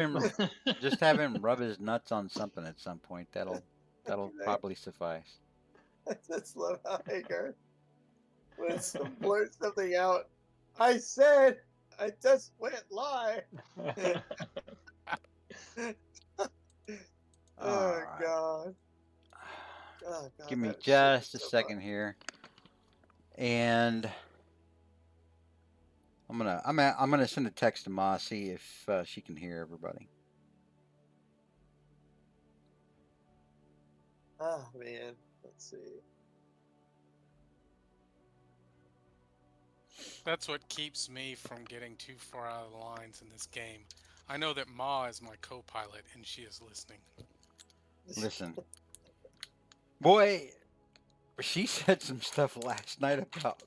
him, just have him rub his nuts on something at some point. That'll Right? probably suffice. I just love how Hagar would blurt something out. I said, I just went lie. All Oh right. God. Oh Give God, me that shit was just a so second funny. here, and I'm gonna send a text to Ma, see if she can hear everybody. Oh man. Let's see. That's what keeps me from getting too far out of the lines in this game. I know that Ma is my co-pilot and she is listening. Listen, boy, she said some stuff last night about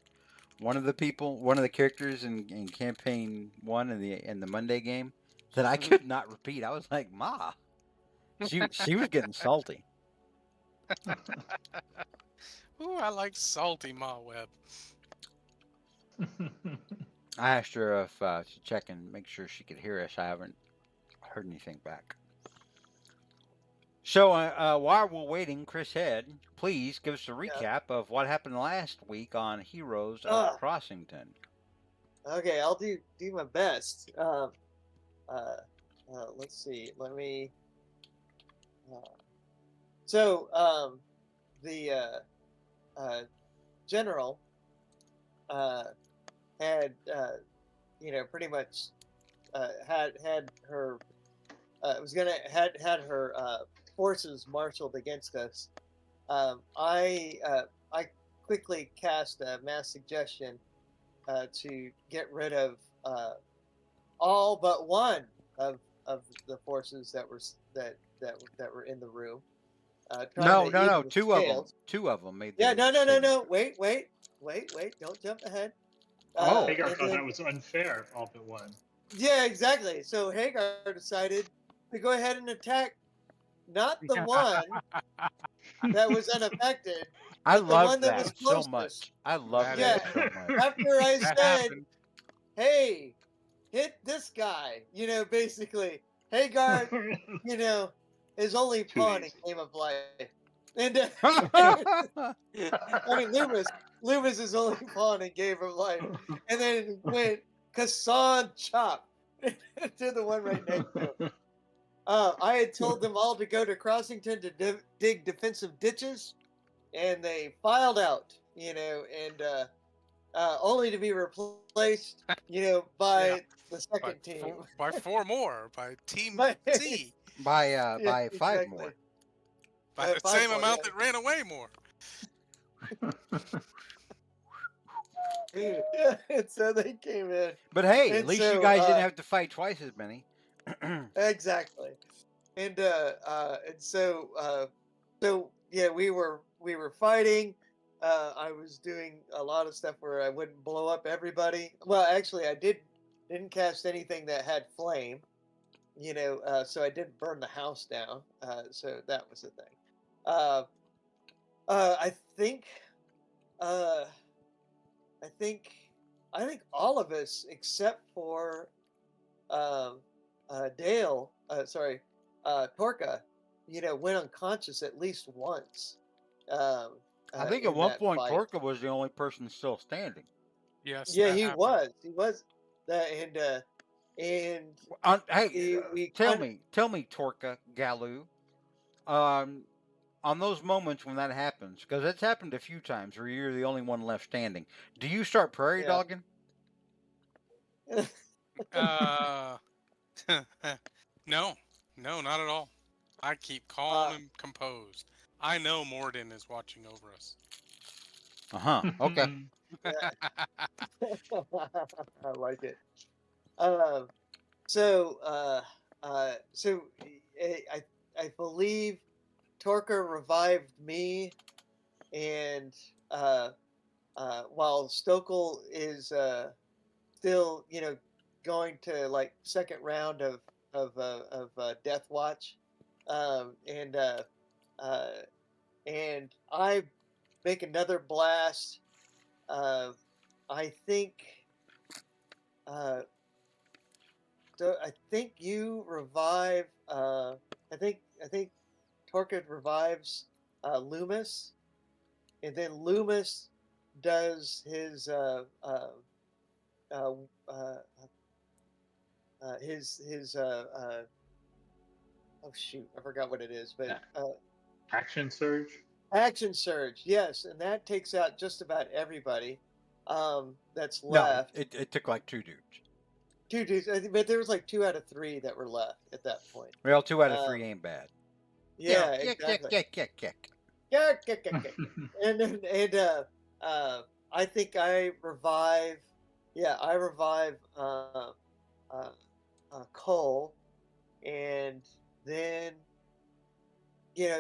one of the characters in campaign one in the Monday game that I Mhm. could not repeat. I was like, Ma, she was getting salty. Ooh, I like salty Ma Webb. I asked her if to check and make sure she could hear us. I haven't heard anything back. So while we're waiting, Chris Head, please give us a Yeah. recap of what happened last week on Heroes of Ah, Crossington. okay, I'll do my best. Uh, let's see. Let me. Uh, so the uh, general uh, had pretty much had her was gonna had her forces marshaled against us. I quickly cast a mass suggestion to get rid of all but one of the forces that were in the room, trying No, to no, even no. the Two of them. scales. Two of them made Yeah, the no, no, no, no. signature. Wait. Don't jump ahead. Oh, Hagar And thought that then was unfair, all but one. yeah, exactly. So Hagar decided to go ahead and attack not the one that was unaffected, I but the one loved that that was so closest. much. I loved That that Yeah. is so much. After I that said, happened. "Hey, hit this guy," basically Hagar, is only Too pawn in easy. Game of Life, and I mean Loomis is only pawn in Game of Life, and then went Kassan chop to the one right next to him. I had told them all to go to Crossington to dig defensive ditches, and they filed out, and only to be replaced, Yeah, by the second team. by four more by Team But C yeah, by five exactly. more. by the Five same more, amount that ran away more. yeah. Yeah, and so they came in, But hey, at and least you so guys didn't have to fight twice as many. exactly, and so yeah, we were fighting. I was doing a lot of stuff where I wouldn't blow up everybody. Well, actually, I didn't cast anything that had flame, so I didn't burn the house down. So that was the thing. Uh, I think, uh, I think, I think all of us except for um, Dale, sorry, Torka, went unconscious at least once I think at in one that point fight. Torka was the only person still standing. Yes, Yeah, that he happened. was. He was. That and Hey, we tell kind of me, tell me, Torka Galu, um, on those moments when that happens, because it's happened a few times where you're the only one left standing. Do you start prairie yeah. dogging? Uh, no, no, not at all. I keep calm uh, and composed. I know Morden is watching over us. Uh huh. Okay. yeah. I like it. Um, so I believe Torka revived me, and uh, while Stokel is still, going to like second round of Death Watch, um, and uh, uh, and I make another blast. Uh, I think uh, I think you revive. I think Torquid revives Loomis, and then Loomis does uh, uh, his oh shoot, I forgot what it is, but Action surge. action surge, yes, and that takes out just about everybody that's No, left. it took like two dudes. Two dudes, but there was like 2 out of 3 that were left at that point. Well, 2 out of 3 Um, ain't bad. Yeah, yeah, kick, kick, exactly. kick, kick, kick. Yeah, and I think I revive. Yeah, I revive uh, Cole, and then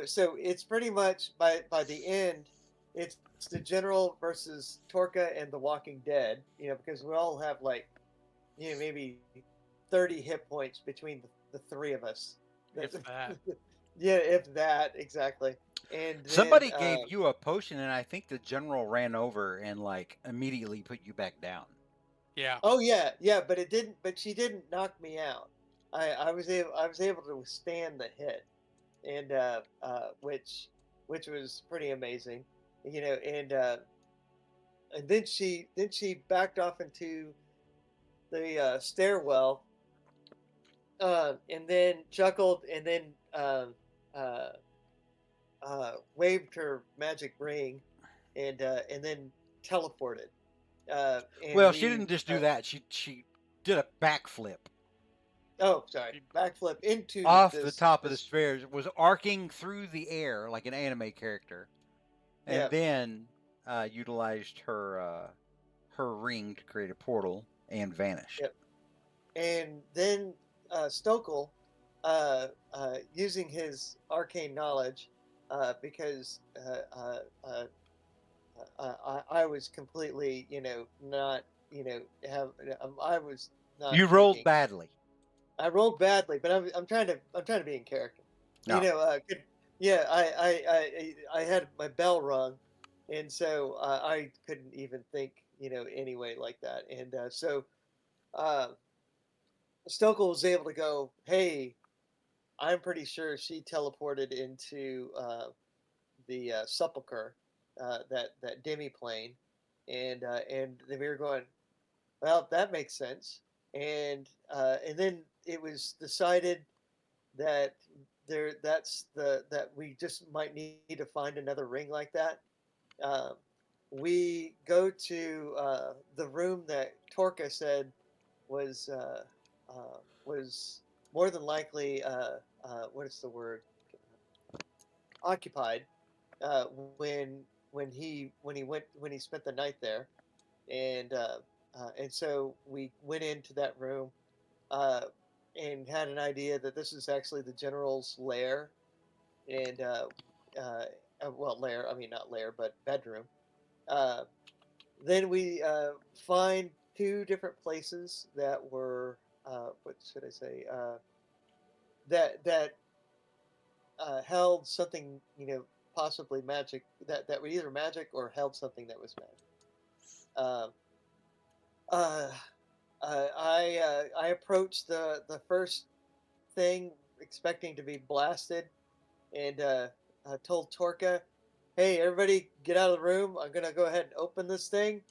so it's pretty much by the end, it's the General versus Torka and the Walking Dead. Because we all have like maybe 30 hit points between the three of us. If that. Yeah, if that exactly. And then Somebody gave you a potion, and I think the general ran over and like immediately put you back down. Yeah. oh yeah, yeah, but it didn't. But she didn't knock me out. I was able to withstand the hit, and which was pretty amazing, and then she backed off into the stairwell, and then chuckled, and then uh, waved her magic ring, and then teleported. And Well, she we didn't just do that. She did a backflip oh, sorry, backflip into off the this top of the this stairs, was arcing through the air like an anime character, and yeah. then utilized her ring to create a portal and vanished. Yep. And then Stokel, using his arcane knowledge, because I was completely, not, have I was not You rolled thinking. badly. I rolled badly, but I'm trying to be in character. No. Yeah, I had my bell rung, and so I couldn't even think, anyway like that, and so. Uh, Stokel was able to go, hey, I'm pretty sure she teleported into the sepulcher, that demi plane, and then we were going, well, that makes sense, and then it was decided that that we just might need to find another ring like that. Um, we go to the room that Torka said was was more than likely what is the word, occupied, uh, when when he spent the night there, and so we went into that room, uh, and had an idea that this is actually the general's lair, and uh, well, lair, I mean, not lair, but bedroom. uh, then we find 2 different places that were, what should I say, that held something, possibly magic, that were either magic or held something that was magic. Um, uh, I approached the first thing expecting to be blasted, and told Torka, "Hey, everybody, get out of the room. I'm gonna go ahead and open this thing.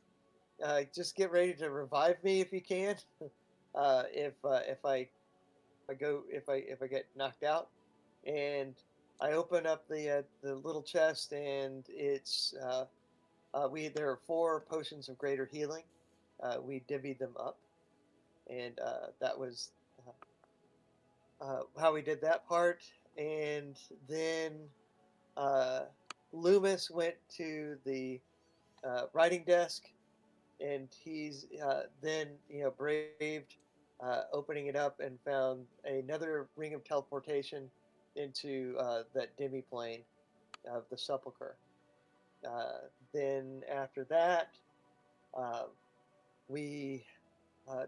Just get ready to revive me if you can. If I get knocked out." And I open up the little chest, and it's we there are 4 potions of greater healing. We divvied them up, and that was how we did that part. And then uh, Loomis went to the writing desk, and he's then braved opening it up and found another ring of teleportation into that demi plane of the sepulcher. Then after that, uh, we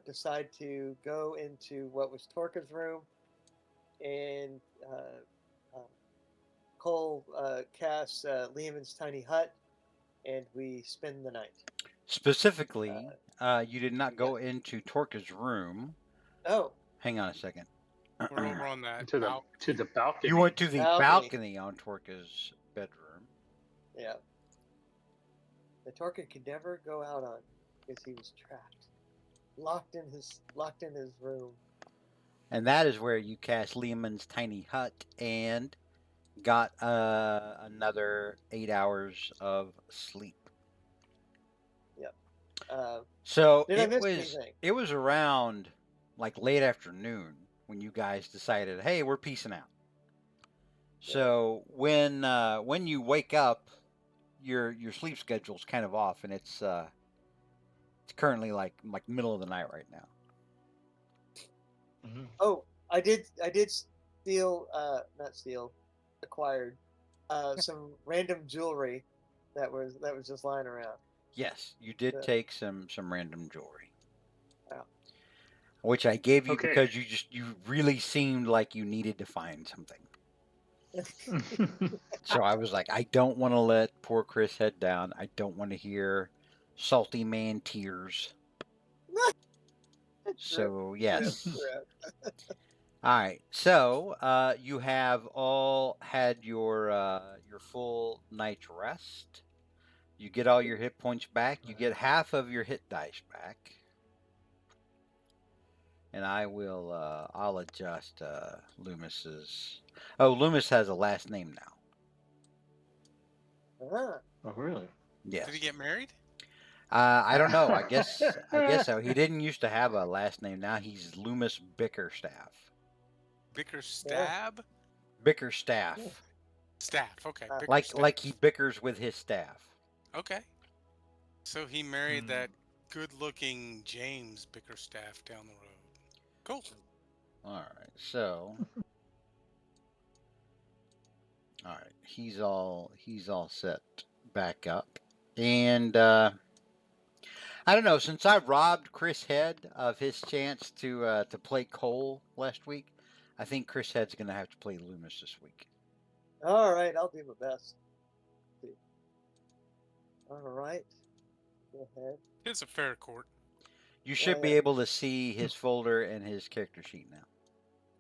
decide to go into what was Torka's room, and uh, Cole casts Lehman's tiny hut, and we spend the night. Specifically, you did not Yeah. go into Torka's room. Oh, Hang on a second. We're over on that To the balcony. You went to the Balcony. balcony on Torka's bedroom. Yeah. The Torkin could never go out on because he was trapped, locked in his room. And that is where you cast Lehman's tiny hut and got another 8 hours of sleep. Yep. So Did I miss anything? it was around like late afternoon when you guys decided, hey, we're peacing out. So when you wake up, your sleep schedule's kind of off, and it's currently like middle of the night right now. Mhm. Oh, I did steal, not steal, acquired some random jewelry that was just lying around. Yes, you did Yeah. take some random jewelry, Yeah. which I gave you Okay. because you really seemed like you needed to find something. So I was like, I don't want to let poor Chris head down. I don't want to hear salty man tears. So yes. All right. So you have all had your full night's rest. You get all your hit points back. You get half of your hit dice back. And I'll adjust Loomis's. Oh, Loomis has a last name now. Ah, Oh, really? Yes. Did he get married? I don't know. I guess so. He didn't used to have a last name. Now he's Loomis Bickerstaff. Bickerstab? Bickerstaff. Staff. Okay. Like Bickerstaff. he bickers with his staff. Okay. So he married that good-looking James Bickerstaff down the road. Cool. All right. So all right. He's all set back up. And I don't know, since I robbed Chris Head of his chance to play Cole last week, I think Chris Head's going to have to play Loomis this week. all right, I'll do my best. All right, go ahead. It's a fair court. You should be able to see his folder and his character sheet now.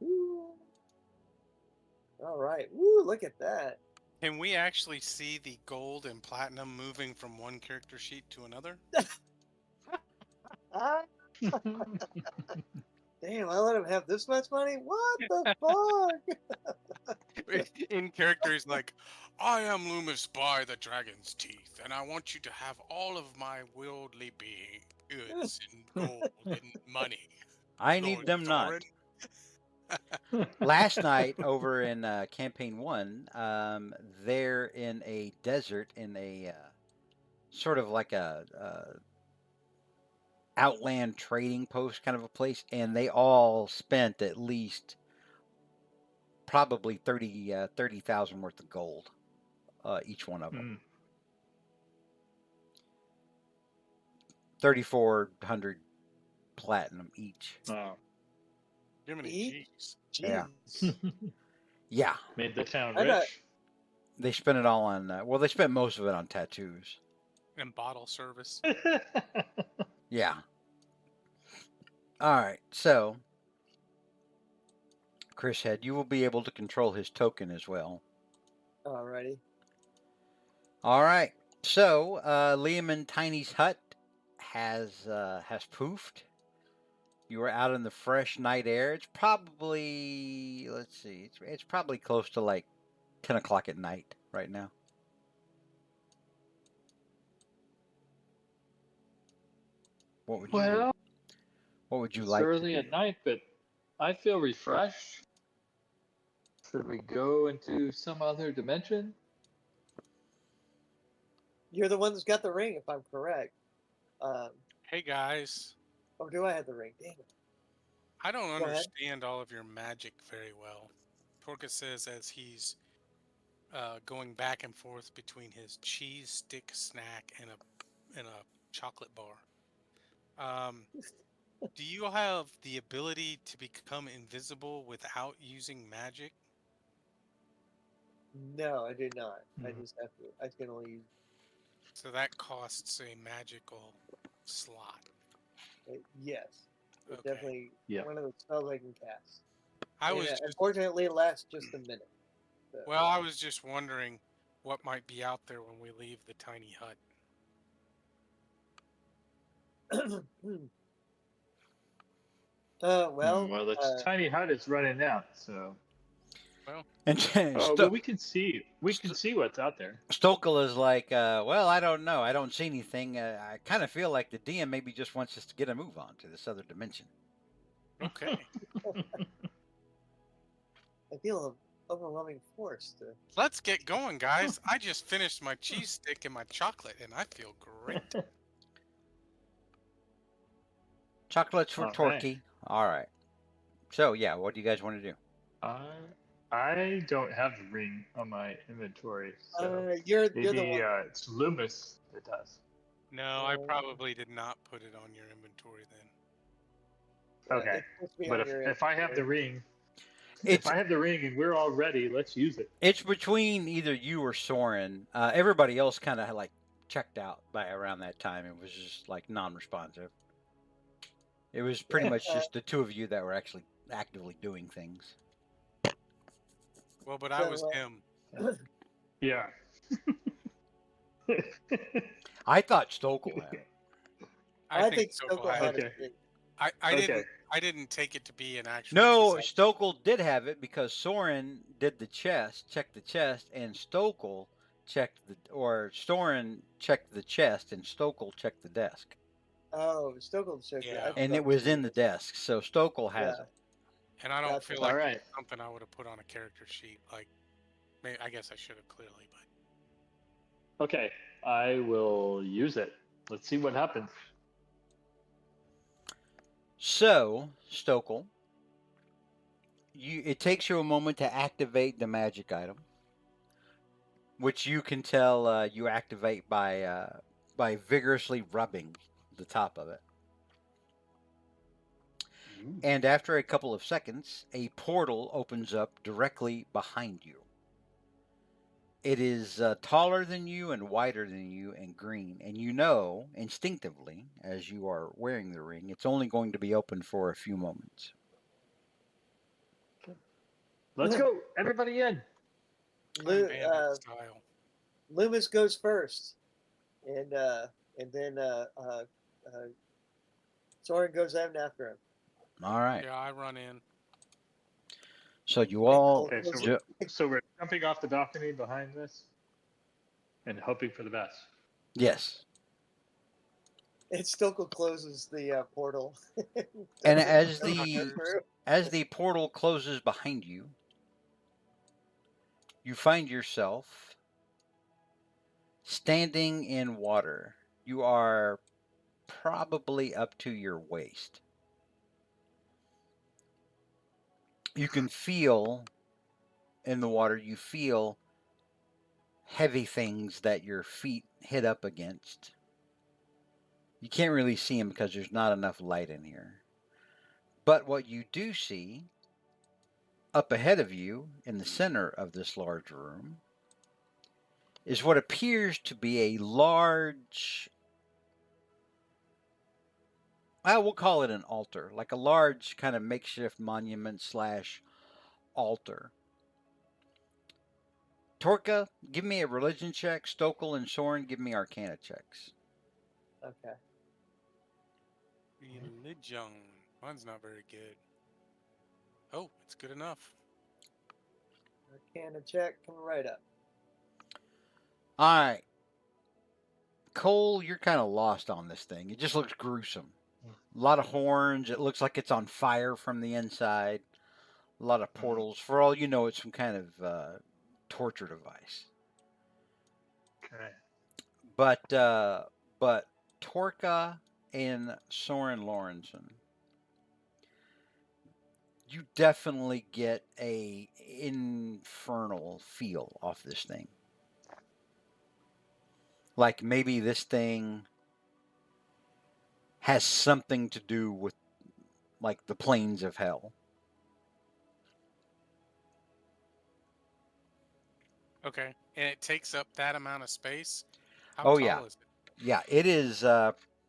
Woo. All right, woo! Look at that. Can we actually see the gold and platinum moving from one character sheet to another? Ah, damn! I let him have this much money. What the fuck? In characters like, I am Loomis by the dragon's teeth, and I want you to have all of my worldly being goods and gold and money. I need Lord them not. Thorin. Last night over in campaign 1, they're in a desert in a sort of like a outland trading post kind of a place, and they all spent at least probably 30,000 worth of gold, each one of them. 3,400 platinum each. Oh, Jiminy jeez. Yeah. Jeez. Yeah. made the town I got- rich. They spent it all on, well, they spent most of it on tattoos. And bottle service. Yeah. All right. So, Chris Head, you will be able to control his token as well. Alrighty. All right. So, Liam and Tiny's hut has poofed. You are out in the fresh night air. It's probably, let's see, it's probably close to like 10 o'clock at night right now. What would you it's like early to at do? night, but I feel refreshed. Should we go into some other dimension? You're the one that's got the ring, if I'm correct. Hey guys, Or do I have the ring? Damn it. I don't Go ahead. understand all of your magic very well. Torka says as he's going back and forth between his cheese stick snack and a chocolate bar. Do you have the ability to become invisible without using magic? No, I do not. I Hmm. just have to. I can only use. So that costs a magical slot. Yes. It's Okay. definitely Yeah. one of the spells I can cast. I And was just unfortunately, it lasts just a minute. So. well, I was just wondering what might be out there when we leave the tiny hut. Well, Well, the tiny hut is running out, so. Well, And Oh, but we can see. We can see what's out there. Stokel is like, well, I don't know. I don't see anything. I kind of feel like the DM maybe just wants us to get a move on to this other dimension. okay. I feel an overwhelming force to. Let's get going, guys. I just finished my cheese stick and my chocolate, and I feel great. Chocolates for All right. Torquay. All right. So, yeah, what do you guys want to do? I don't have the ring on my inventory, so You're the maybe one. it's Loomis that does. No, I probably did not put it on your inventory then. Yeah, Okay, it's supposed to be but on your if I have the ring, It's if I have the ring and we're all ready, let's use it. it's between either you or Soren. Everybody else kind of like checked out by around that time. It was just like non-responsive. It was pretty much just the two of you that were actually actively doing things. Well, but I was him. Yeah. I thought Stokel had it. I think Stokel Stokel had Okay. it. I didn't take it to be an actual. No, possession. Stokel did have it because Soren did the chest, checked the chest, and Stokel checked Soren checked the chest, and Stokel checked the desk. Oh, Stokel checked Yeah. it. And it was in the desk, so Stokel has it. And I don't Gotcha. feel like All right. it's something I would have put on a character sheet. Like, I guess I should have clearly, but Okay, I will use it. Let's see what happens. So, Stokel, it takes you a moment to activate the magic item, which you can tell you activate by vigorously rubbing the top of it. And after a couple of seconds, a portal opens up directly behind you. It is taller than you and wider than you and green. And you know instinctively, as you are wearing the ring, it's only going to be open for a few moments. Let's go, everybody in. style. Loomis goes first, and then Soren goes in after him. All right. Yeah, I run in. So you all. Okay, so we're jumping off the balcony behind this and hoping for the best. Yes. And Stokel closes the portal. And as the portal closes behind you, you find yourself standing in water. You are probably up to your waist. You can feel in the water, you feel heavy things that your feet hit up against. You can't really see them because there's not enough light in here. But what you do see up ahead of you in the center of this large room is what appears to be a large, we'll call it an altar, like a large kind of makeshift monument / altar. Torka, give me a religion check. Stokel and Soren, give me arcana checks. Okay. Religion. Mine's not very good. Oh, it's good enough. Arcana check coming right up. All right. Cole, you're kind of lost on this thing. It just looks gruesome. A lot of horns. It looks like it's on fire from the inside. A lot of portals. For all you know, it's some kind of torture device. Okay. But Torka and Soren Lorenzen, you definitely get a infernal feel off this thing. Like maybe this thing has something to do with like the planes of hell. Okay, and it takes up that amount of space. How Oh, tall yeah. is it? Yeah, it is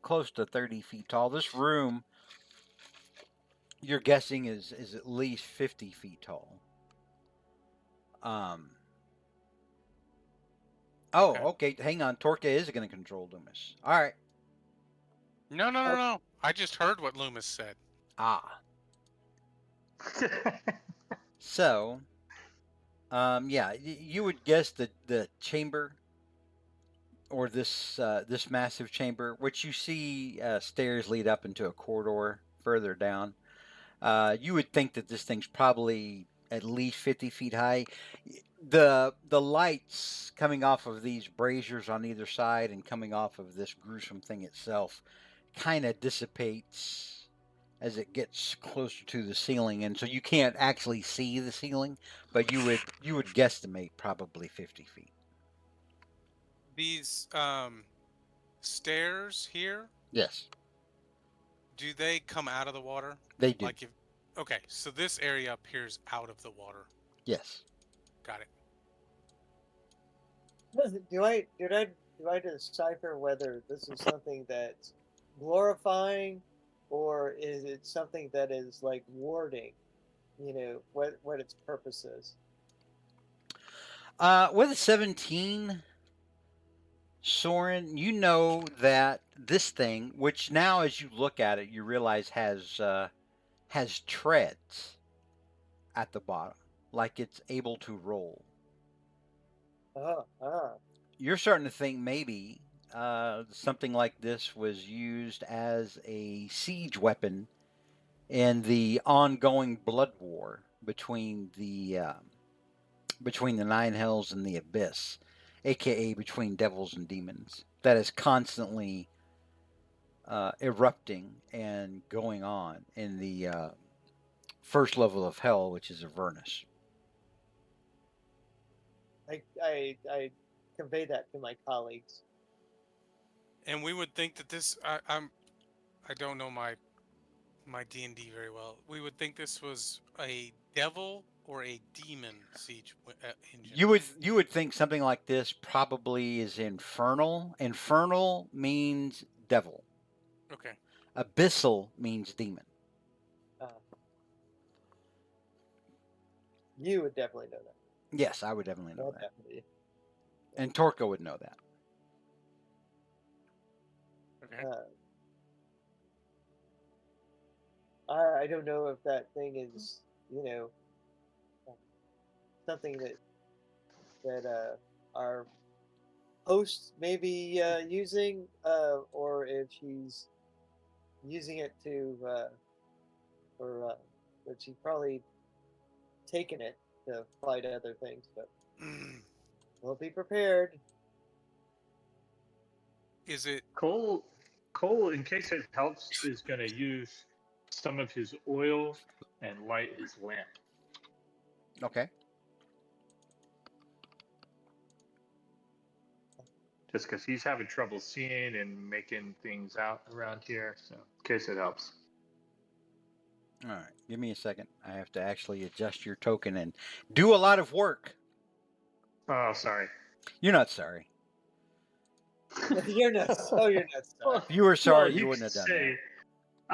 close to 30 feet tall. This room Your guessing is at least 50 feet tall. Um. Oh, Okay. okay. Hang on. Torque is going to control Loomis. All right. No, no, no, Oh. no. I just heard what Loomis said. Ah. So, yeah, you would guess that the chamber or this massive chamber, which you see stairs lead up into a corridor further down. You would think that this thing's probably at least 50 feet high. The lights coming off of these braziers on either side and coming off of this gruesome thing itself kind of dissipates as it gets closer to the ceiling, and so you can't actually see the ceiling, but you would guesstimate probably 50 feet. These stairs here, Yes, do they come out of the water? they do. Like if okay, so this area appears out of the water. Yes. Got it. Do I decipher whether this is something that's glorifying, or is it something that is like warding? You know what its purpose is. With a 17, Soren, you know that this thing, which now as you look at it, you realize has treads at the bottom, like it's able to roll. Ah. You're starting to think maybe something like this was used as a siege weapon in the ongoing blood war between the Nine Hells and the Abyss, aka between devils and demons, that is constantly erupting and going on in the first level of hell, which is Avernus. I convey that to my colleagues. And we would think that this I don't know my D&D very well. We would think this was a devil or a demon siege engine. You would think something like this probably is infernal. Infernal means devil. Okay. Abyssal means demon. Uh, you would definitely know that. Yes, I would definitely know Well, that. definitely. And Torco would know that. Okay. I don't know if that thing is, something that our host may be using, or if she's using it but she's probably taken it to fight other things. But we'll be prepared. Is it Cole, in case it helps, is going to use some of his oil and light his lamp. Okay. Just because he's having trouble seeing and making things out around here, so in case it helps. All right. Give me a second. I have to actually adjust your token and do a lot of work. Oh, sorry. You're not sorry. You're not. Oh, you're not. Sorry. If you were sorry, Well, you wouldn't have done say, that.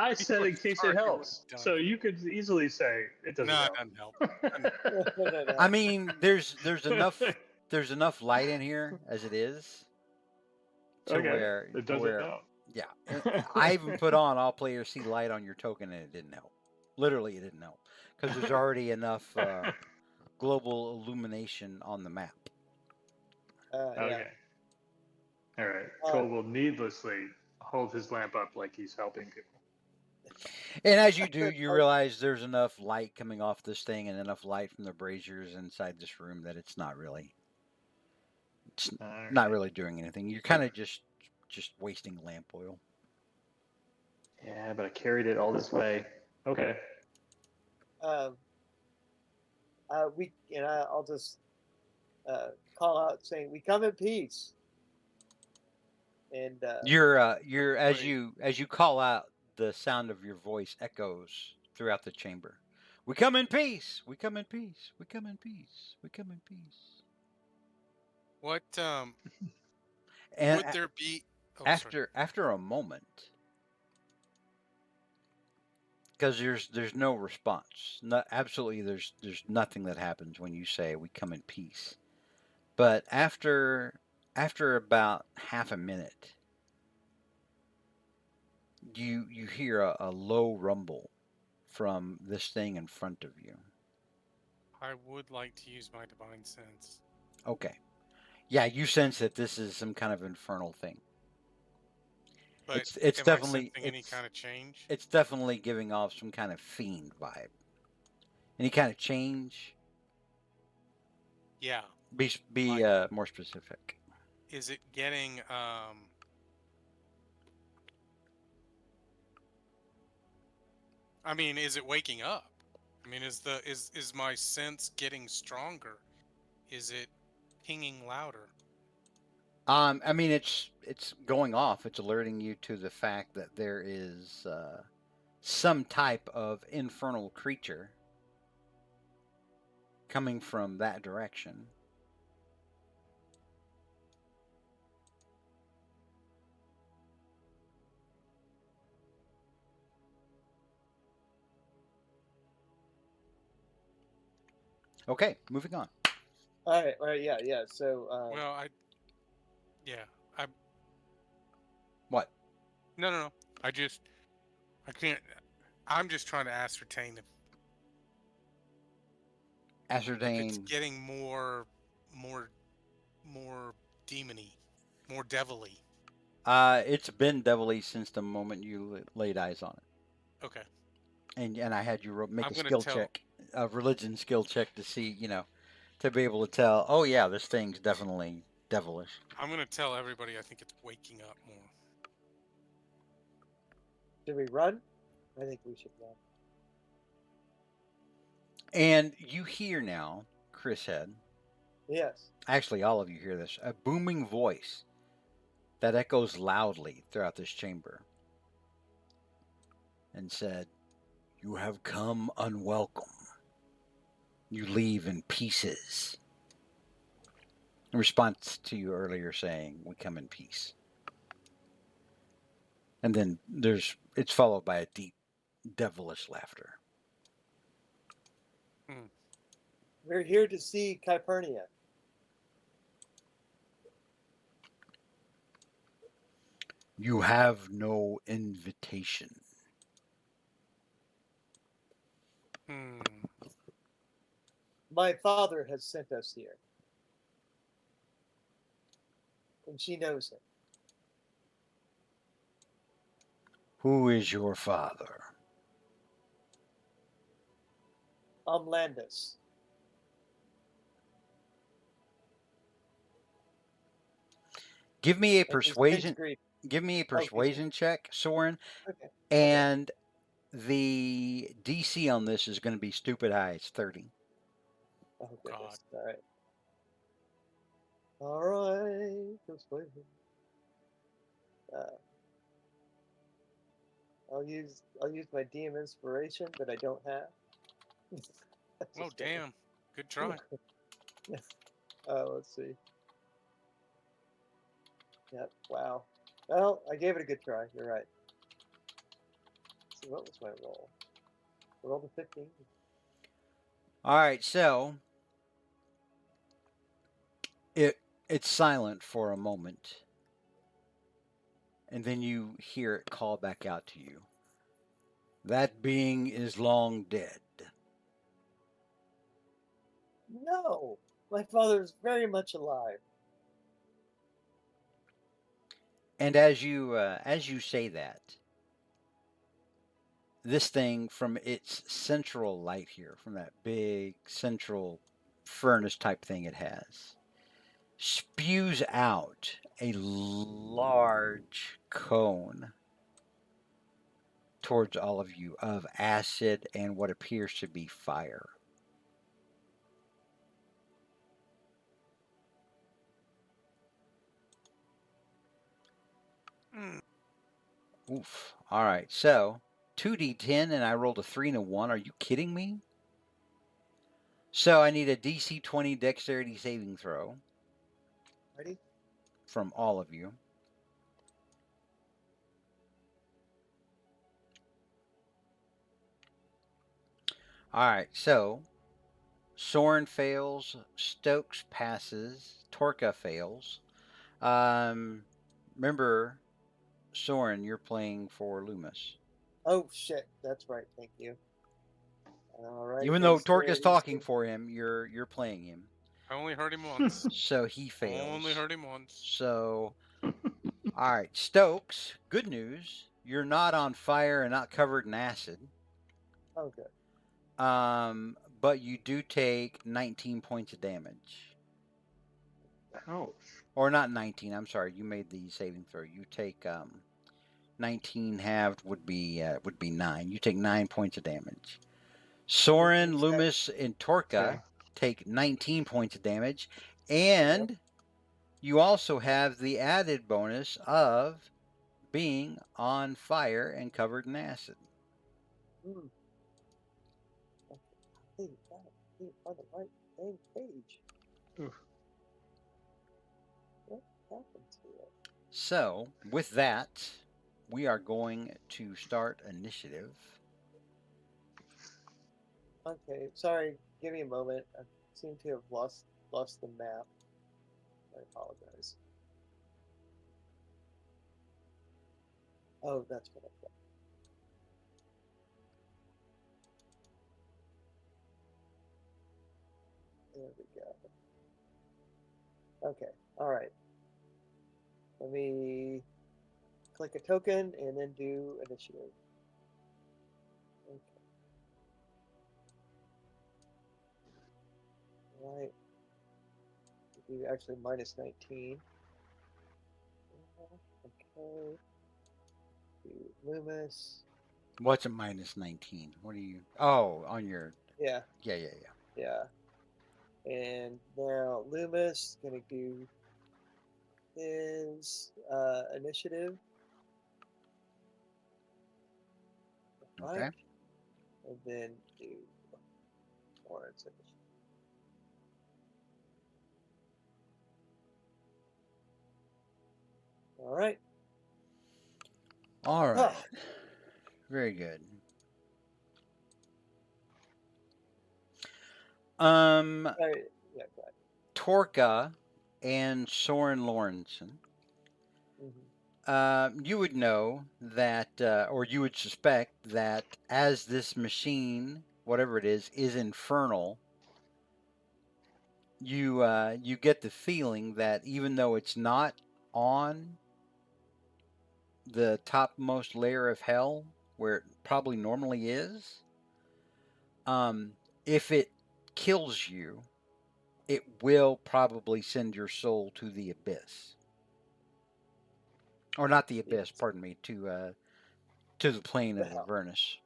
I said in case sorry, it you helps. wouldn't have So done you could easily say it doesn't No, help. it doesn't help. No. I mean, there's enough light in here as it is to Okay, where it doesn't help. yeah. I even put on all players see light on your token and it didn't help. Literally, it didn't help because there's already enough global illumination on the map. Okay. All right. Uh, Cole will needlessly hold his lamp up like he's helping people. And as you do, you realize there's enough light coming off this thing and enough light from the braziers inside this room that it's not really doing anything. You're kind of just wasting lamp oil. Yeah, but I carried it all this way. Okay. I'll just call out saying, "We come in peace." And You're as Wait. you call out, the sound of your voice echoes throughout the chamber. We come in peace. We come in peace. We come in peace. We come in peace. What And would there be? Oh, sorry. after a moment, because there's no response. No, absolutely, there's nothing that happens when you say we come in peace. But after about half a minute, you hear a low rumble from this thing in front of you. I would like to use my divine sense. Okay. Yeah, you sense that this is some kind of infernal thing. But It's am I definitely sensing any kind of change? it's definitely giving off some kind of fiend vibe. Any kind of change? Yeah. Be Like, more specific. is it getting I mean, is it waking up? I mean, is my sense getting stronger? Is it pinging louder? I mean, it's going off. It's alerting you to the fact that there is some type of infernal creature coming from that direction. Okay, moving on. All right, yeah. So, Well, yeah, I What? no. I can't. I'm just trying to ascertain if it's Ascertain. getting more, more demony, more devilly. It's been devilly since the moment you laid eyes on it, Okay, and I had you make I'm a gonna skill tell. check, a religion skill check to see, to be able to tell. Oh yeah, this thing's definitely devilish. I'm gonna tell everybody. I think it's waking up more. should we run? I think we should run. And you hear now, Chris Head. Yes. Actually, all of you hear this. A booming voice that echoes loudly throughout this chamber and said, "You have come unwelcome. You leave in pieces." In response to you earlier saying, "We come in peace." And then it's followed by a deep, devilish laughter. Hmm. We're here to see Calpurnia. You have no invitation. Hmm. My father has sent us here, and she knows him. Who is your father? Landis. Give me a And his pinch persuasion. greed. Give me a Okay, sure. persuasion check, Soren. Okay. And the DC on this is going to be stupid high. It's 30. Oh God. goodness. All right. All right. Persuasion. Uh, I'll use my DM inspiration that I don't have. Oh Just kidding. damn. Good try. Let's see. Yep. Wow. Well, I gave it a good try. You're right. So what was my roll? I rolled a 15. All right, so it's silent for a moment, and then you hear it call back out to you. That being is long dead. No, my father's very much alive. And as you say that, this thing from its central light here, from that big central furnace type thing it has, spews out a large cone towards all of you of acid and what appears to be fire. Hmm. Oof. All right. So 2d10 and I rolled a 3 and a 1. Are you kidding me? So I need a DC 20 dexterity saving throw Ready? from all of you. All right, so Soren fails, Stokes passes, Torka fails. Remember, Soren, you're playing for Loomis. Oh shit, that's right. Thank you. All right, Even though he's Torka's good. He's talking good. for him, you're playing him. I only heard him once. So he Only fails. heard him once. So, all right, Stokes. Good news. You're not on fire and not covered in acid. Oh, good. But you do take 19 points of damage. Ouch. Or not 19. I'm sorry. You made the saving throw. You take 19 halved would be 9. You take 9 points of damage. Soren, 19 Loomis, and Torka Okay. take 19 points of damage, Yep. and you also have the added bonus of being on fire and covered in acid. Hmm. Hey, God, hey, on the right dang page. Oof. What happened to it? So, with that, we are going to start initiative. Okay, sorry. Give me a moment. I seem to have lost the map. I apologize. Oh, that's what I've got. There we go. Okay, all right. Let me click a token and then do initiative. Okay. All right. Do actually minus 19. Okay. Do Loomis. What's a minus 19? What are you? Oh, on your. Yeah, Yeah. yeah. And now Loomis gonna do his initiative. Okay. Right. And then do Warren's initiative. All right. All right. Ah, Very good. sorry. Yeah, go ahead. Torka and Soren Lorentzen. You would know that, or you would suspect that as this machine, whatever it is infernal, you get the feeling that even though it's not on the topmost layer of hell where it probably normally is, if it kills you, it will probably send your soul to the abyss, or not the abyss. Yes. Pardon me, to the plane The of hell. Avernus.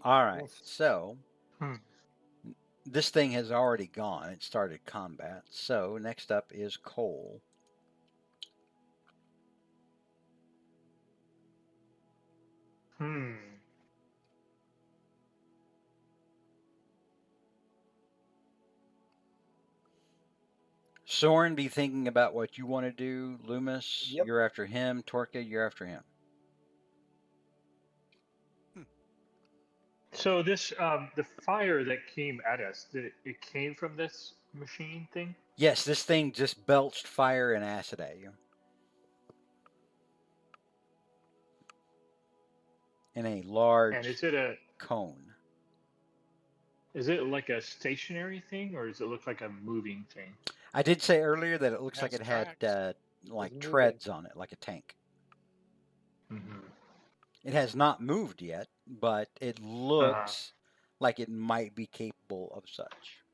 All right, Oof. so Hmm. this thing has already gone. It started combat. So next up is Cole. Hmm. Soren, be thinking about what you want to do. Loomis, Yep. you're after him. Torka, you're after him. So this the fire that came at us, it came from this machine thing? Yes, this thing just belched fire and acid at you in a And large cone. is it like a stationary thing or does it look like a moving thing? I did say earlier that it looks like Has it had tracks. like It's moving. treads on it, like a tank. Mm-hmm. It has not moved yet, but it Uh-huh. looks like it might be capable of such.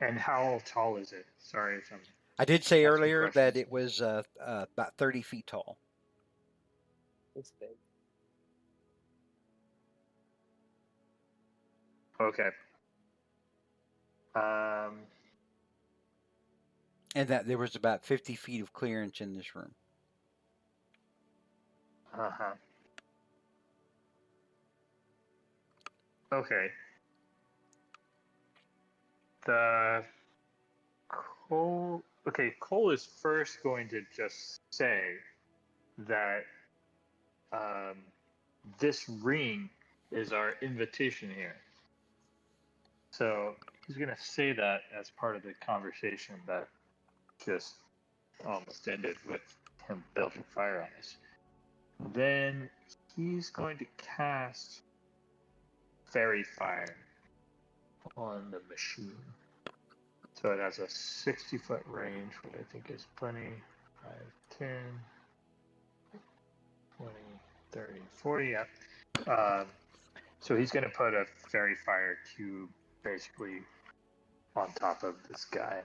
And how tall is it? Sorry if I'm I did say asking earlier that questions. it was about 30 feet tall. It's big. Okay. Um. And that there was about 50 feet of clearance in this room. Uh-huh. Okay. The Cole. Okay, Cole is first going to just say that um, this ring is our invitation here. So he's going to say that as part of the conversation that just almost ended with him belching fire on us. Then he's going to cast Fairy Fire on the machine. So it has a 60-foot range, which I think is plenty. 5, 10, 20, 30, 40. Yeah. So he's going to put a Fairy Fire cube basically on top of this guy.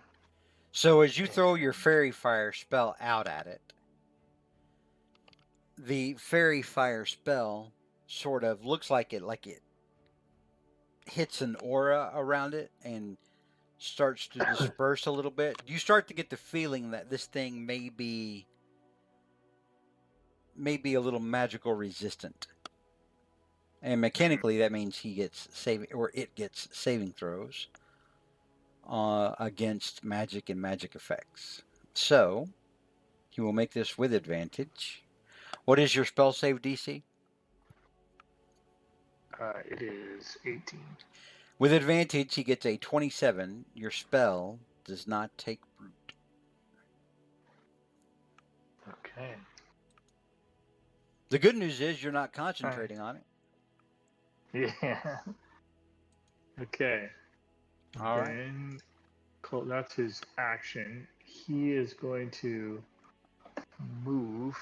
So as you throw your fairy fire spell out at it, the fairy fire spell sort of looks like it hits an aura around it and starts to disperse a little bit. You start to get the feeling that this thing may be a little magical resistant. And mechanically that means it gets saving throws against magic and magic effects. So he will make this with advantage. What is your spell save DC? It is 18. With advantage, he gets a 27. Your spell does not take root. Okay. The good news is you're not concentrating on it. Yeah. Okay. All right. Then that's his action. He is going to move.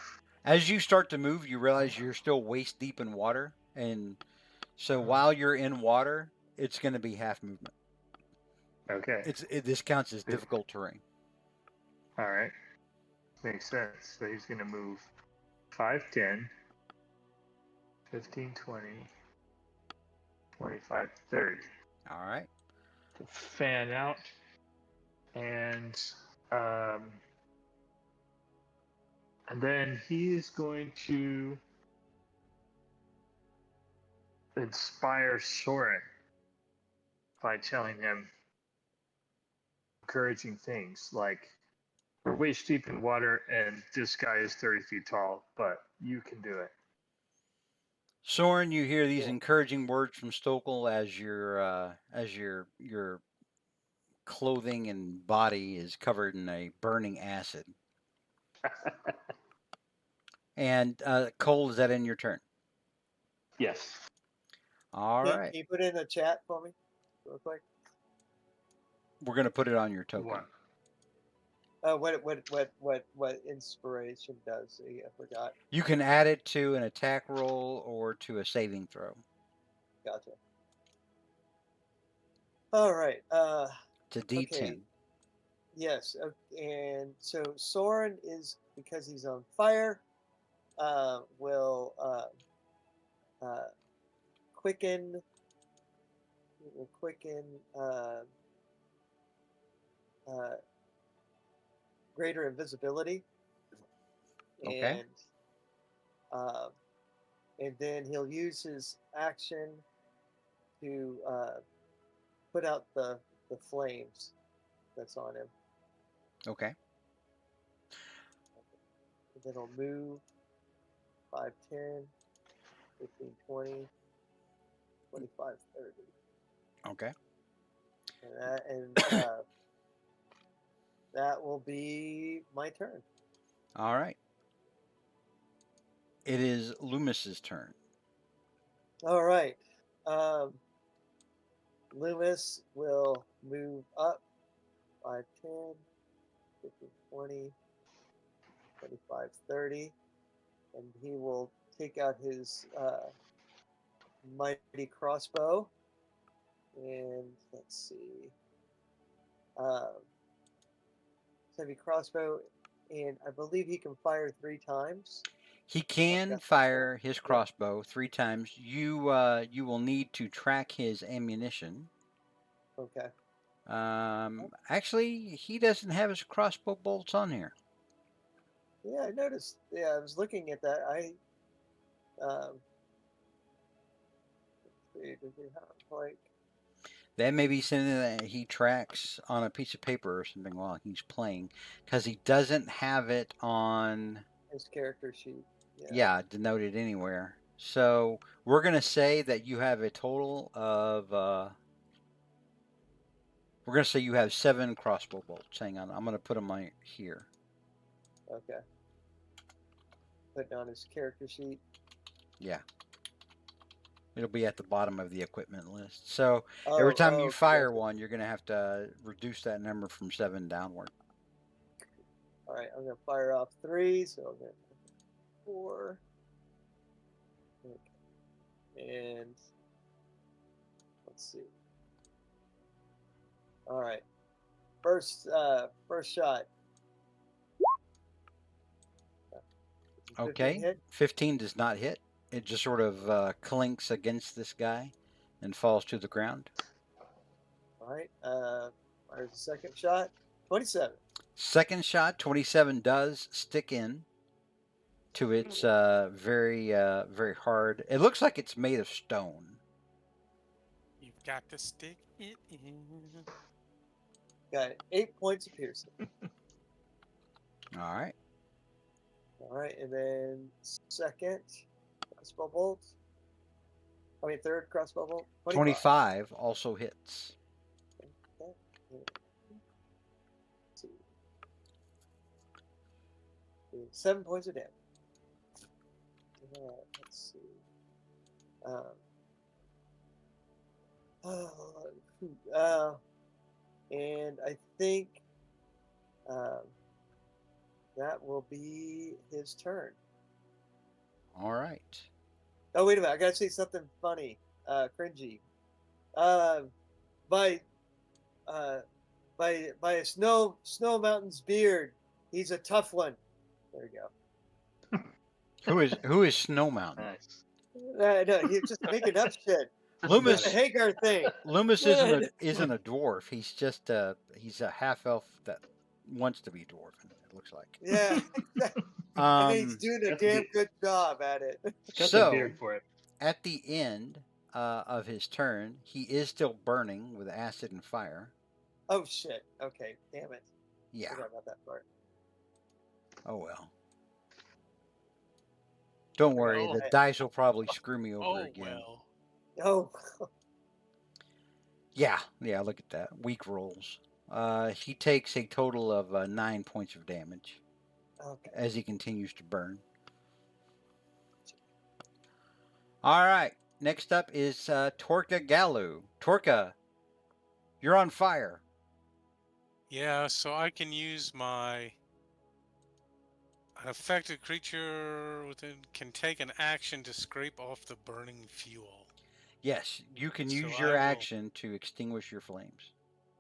As you start to move, you realize you're still waist deep in water. And so while you're in water, it's going to be half movement. Okay. This counts as difficult terrain. All right. Makes sense. So he's going to move 5, 10, 15, 20, 25, 30. All right. To fan out. And then he is going to inspire Soren by telling him encouraging things like, we're waist deep in water and this guy is 30 feet tall, but you can do it. Soren, you hear these encouraging words from Stokel as your clothing and body is covered in a burning acid. And Cole, is that in your turn? Yes. All right. Can you put it in the chat for me, real quick? We're going to put it on your token. What inspiration does? I forgot. You can add it to an attack roll or to a saving throw. Gotcha. All right. It's a D10. Okay. Yes, and so Soren is, because he's on fire, will quicken greater invisibility, Okay. and then he'll use his action to put out the flames that's on him. Okay. And then he'll move 5, 10, 15, 20, 25, 30. Okay. And that will be my turn. All right. It is Loomis's turn. All right. Loomis will move up 5, 10, 15, 20, 25, 30, and he will take out his mighty crossbow. And let's see. Heavy crossbow, and I believe he can fire 3 times. He can fire his crossbow 3 times. You will need to track his ammunition. Okay. Actually, he doesn't have his crossbow bolts on here. Yeah, I noticed. Yeah, I was looking at that. Let's see, does he have like? That may be something that he tracks on a piece of paper or something while he's playing, because he doesn't have it on, His character sheet. yeah, denoted anywhere. So we're gonna say that you have a total of. We're gonna say you have 7 crossbow bolts. Hang on, I'm gonna put them on here. Okay. Putting on his character sheet. Yeah. It'll be at the bottom of the equipment list. So every time you fire one, you're going to have to reduce that number from 7 downward. All right, I'm gonna fire off 3, so I'm gonna 4. Okay. And let's see. All right, first shot. Okay. 15 hit? 15 does not hit. It just sort of clinks against this guy and falls to the ground. All right. Fires the second shot. 27. Second shot, 27 does stick in to its very hard. It looks like it's made of stone. You've got to stick it in. Got 8 points of piercing. All right. All right, and then second crossbow bolt. I mean, third crossbow bolt. 25 also hits. Okay. Let's see. 7 points of damage. Let's see. And I think that will be his turn. All right. Oh, wait a minute. I got to say something funny, cringy. By a snow mountain's beard, he's a tough one. There you go. Who is Snow Mountain? Nice. No, he's just making up shit. Loomis- Doing the Hagar thing. Loomis isn't a dwarf. He's just he's a half elf that wants to be dwarven. It looks like. Yeah. And he's doing a That's damn good. good job at it. Got the So beard for it. at the end of his turn, he is still burning with acid and fire. Oh shit. Okay. Damn it. Yeah. Forgot about that part. Oh well. Don't worry, Oh. the dice will probably screw me over Oh, again. well. Oh. Yeah, look at that. Weak rolls. He takes a total of 9 points of damage Okay. as he continues to burn. All right, next up is Torka Galu. Torka, you're on fire. Yeah, so I can use my an affected creature within can take an action to scrape off the burning fuel. Yes, you can So use I your will- action to extinguish your flames.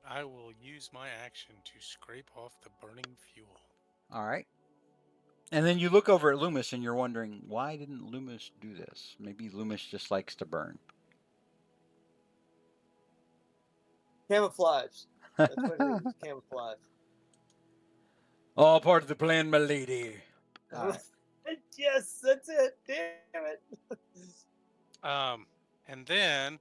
I will use my action to scrape off the burning fuel. All right. And then you look over at Loomis and you're wondering, why didn't Loomis do this? Maybe Loomis just likes to burn. Camouflage. That's what it is. Camouflage. All part of the plan, my lady. All right. Yes, that's it. Damn it. And then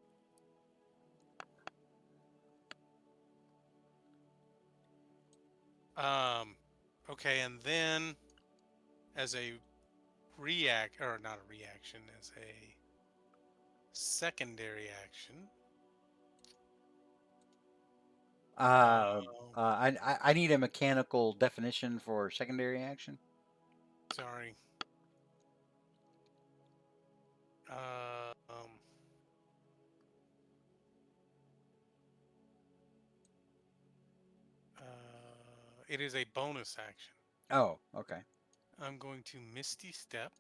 okay, and then as a not a reaction, as a secondary action. I need a mechanical definition for secondary action. Sorry. It is a bonus action. Oh, okay. I'm going to Misty Step.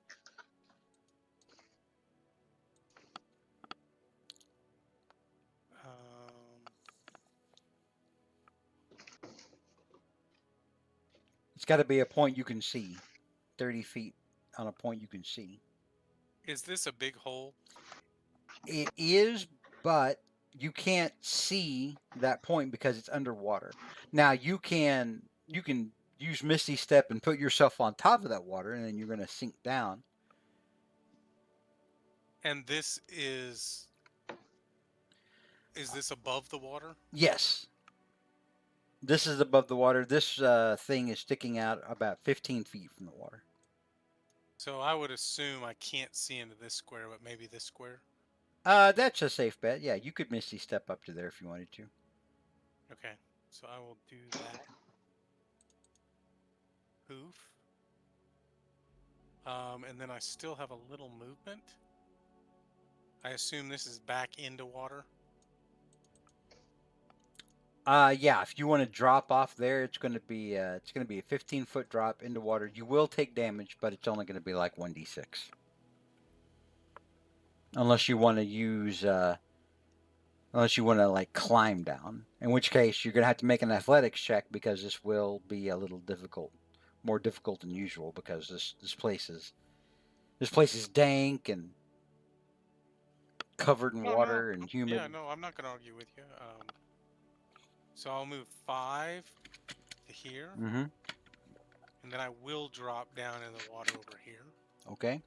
It's got to be a point you can see. 30 feet on a point you can see. Is this a big hole? It is, but you can't see that point because it's underwater. Now you can use Misty Step and put yourself on top of that water, and then you're going to sink down. And this is Is this above the water? Yes. This is above the water. This thing is sticking out about 15 feet from the water. So I would assume I can't see into this square, but maybe this square. That's a safe bet. Yeah, you could Misty step up to there if you wanted to. Okay, so I will do that. Poof. And then I still have a little movement. I assume this is back into water. Yeah, if you want to drop off there, it's going to be a 15-foot drop into water. You will take damage, but it's only going to be like 1d6. Unless you want to use unless you want to like climb down, in which case you're going to have to make an athletics check because this will be a little difficult, more difficult than usual because this place is dank and covered in water and humid. Yeah, no, I'm not going to argue with you. So I'll move 5 to here, Mm-hmm. and then I will drop down in the water over here. Okay.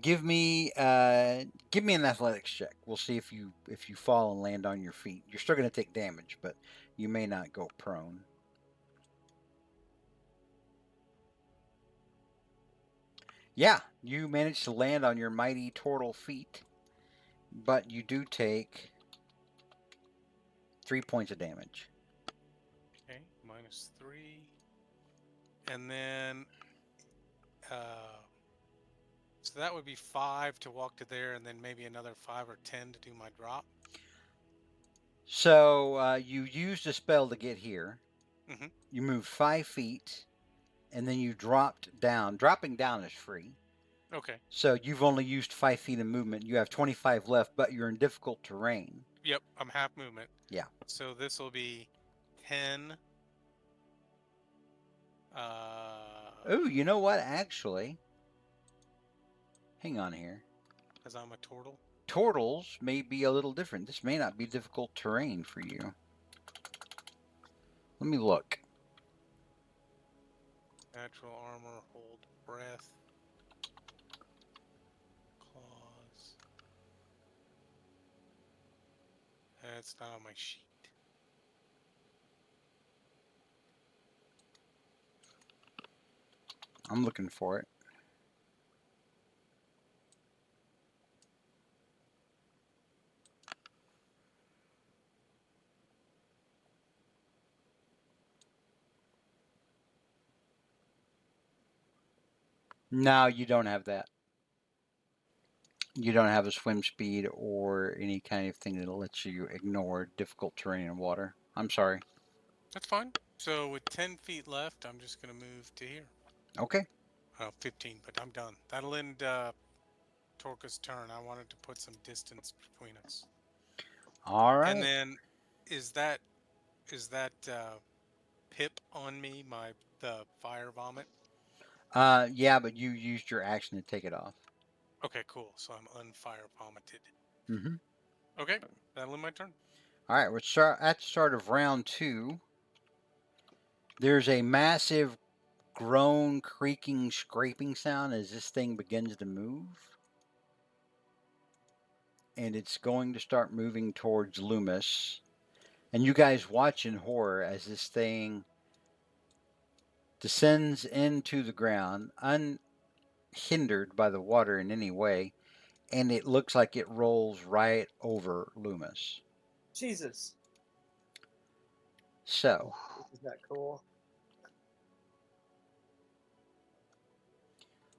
Give me an athletics check. We'll see if you fall and land on your feet. You're still going to take damage, but you may not go prone. Yeah, you managed to land on your mighty turtle feet, but you do take 3 points of damage. Okay, -3. And then, so that would be 5 to walk to there, and then maybe another 5 or 10 to do my drop. So you used a spell to get here. Mm-hmm. You moved 5 feet, and then you dropped down. Dropping down is free. Okay. So you've only used 5 feet of movement. You have 25 left, but you're in difficult terrain. Yep, I'm half movement. Yeah. So this will be 10. Oh, you know what? Actually, hang on here. Because I'm a turtle. Turtles may be a little different. This may not be difficult terrain for you. Let me look. Natural armor, hold breath. Claws. That's not on my sheet. I'm looking for it. No, you don't have that. You don't have a swim speed or any kind of thing that lets you ignore difficult terrain in water. I'm sorry. That's fine. So with 10 feet left, I'm just going to move to here. Okay. 15, but I'm done. That'll end Torka's turn. I wanted to put some distance between us. All right. And then, is that pip on me? The fire vomit? Yeah, but you used your action to take it off. Okay, cool. So I'm unfire vomited. Mm-hmm. Okay, that'll end my turn. All right, we're at the start of round 2. There's a massive groan, creaking, scraping sound as this thing begins to move. And it's going to start moving towards Loomis. And you guys watch in horror as this thing descends into the ground, unhindered by the water in any way, and it looks like it rolls right over Loomis. Jesus. So, This is not cool.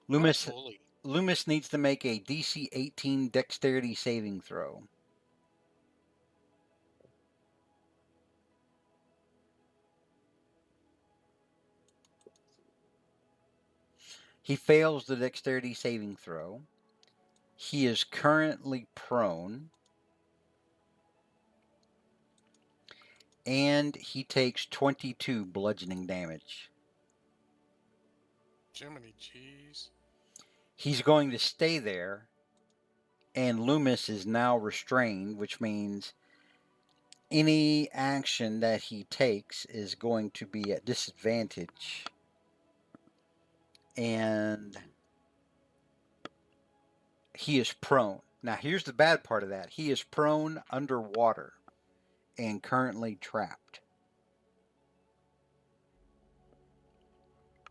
Loomis needs to make a DC 18 dexterity saving throw. He fails the dexterity saving throw. He is currently prone. And he takes 22 bludgeoning damage. Jiminy jeez. He's going to stay there. And Loomis is now restrained, which means any action that he takes is going to be at disadvantage. And he is prone. Now, here's the bad part of that. He is prone underwater and currently trapped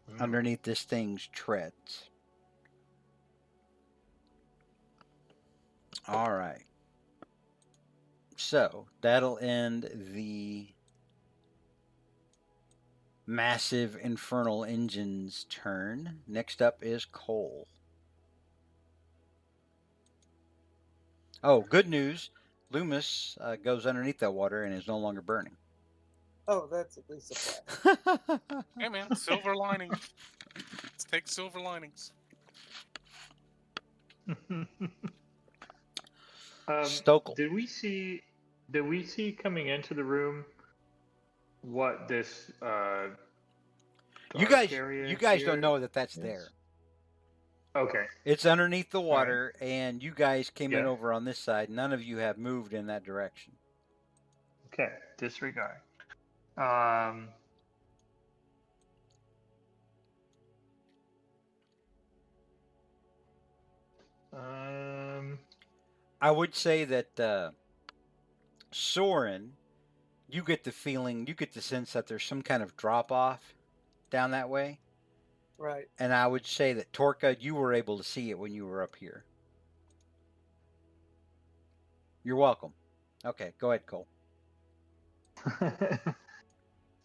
Hmm. underneath this thing's treads. All right. So that'll end the massive infernal engine's turn. Next up is Cole. Oh, good news. Loomis goes underneath that water and is no longer burning. Oh, that's at least a plus. Hey man, silver lining. Let's take silver linings. Stokel. Did we see? Did we see coming into the room what this You dark guys, area you guys don't here know that that's is? there. Okay. It's underneath the All right. water, and you guys came in Yeah. over on this side. None of you have moved in that direction. Okay. Disregard. Um. Um. I would say that Soren, you get the feeling, you get the sense that there's some kind of drop off down that way. Right. And I would say that Torka, you were able to see it when you were up here. You're welcome. Okay, go ahead, Cole.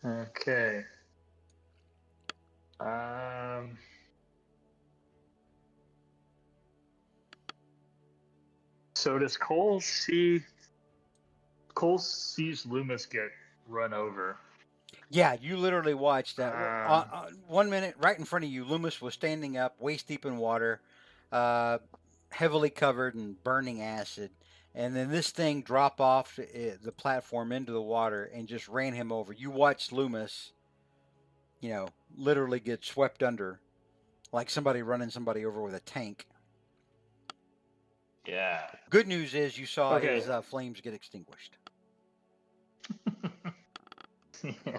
Okay. Um. So does Cole see? Cole sees Loomis get run over. Yeah, you literally watched that. Um. 1 minute, right in front of you, Loomis was standing up, waist deep in water, uh, heavily covered in burning acid. And then this thing dropped off the platform into the water and just ran him over. You watched Loomis, literally get swept under like somebody running somebody over with a tank. Yeah. Good news is you saw Okay. his flames get extinguished. Yeah.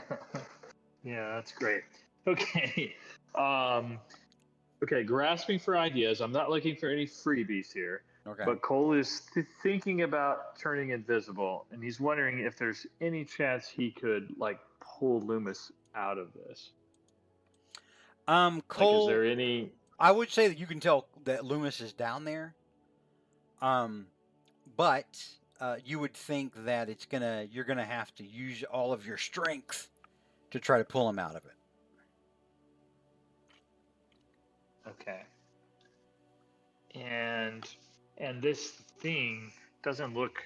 Yeah, that's great. Okay. Um. Okay. Grasping for ideas. I'm not looking for any freebies here. Okay. But Cole is thinking about turning invisible, and he's wondering if there's any chance he could like pull Loomis out of this. Like, is Cole, there any? I would say that you can tell that Loomis is down there. But you would think that you're gonna have to use all of your strength to try to pull him out of it. Okay. And this thing doesn't look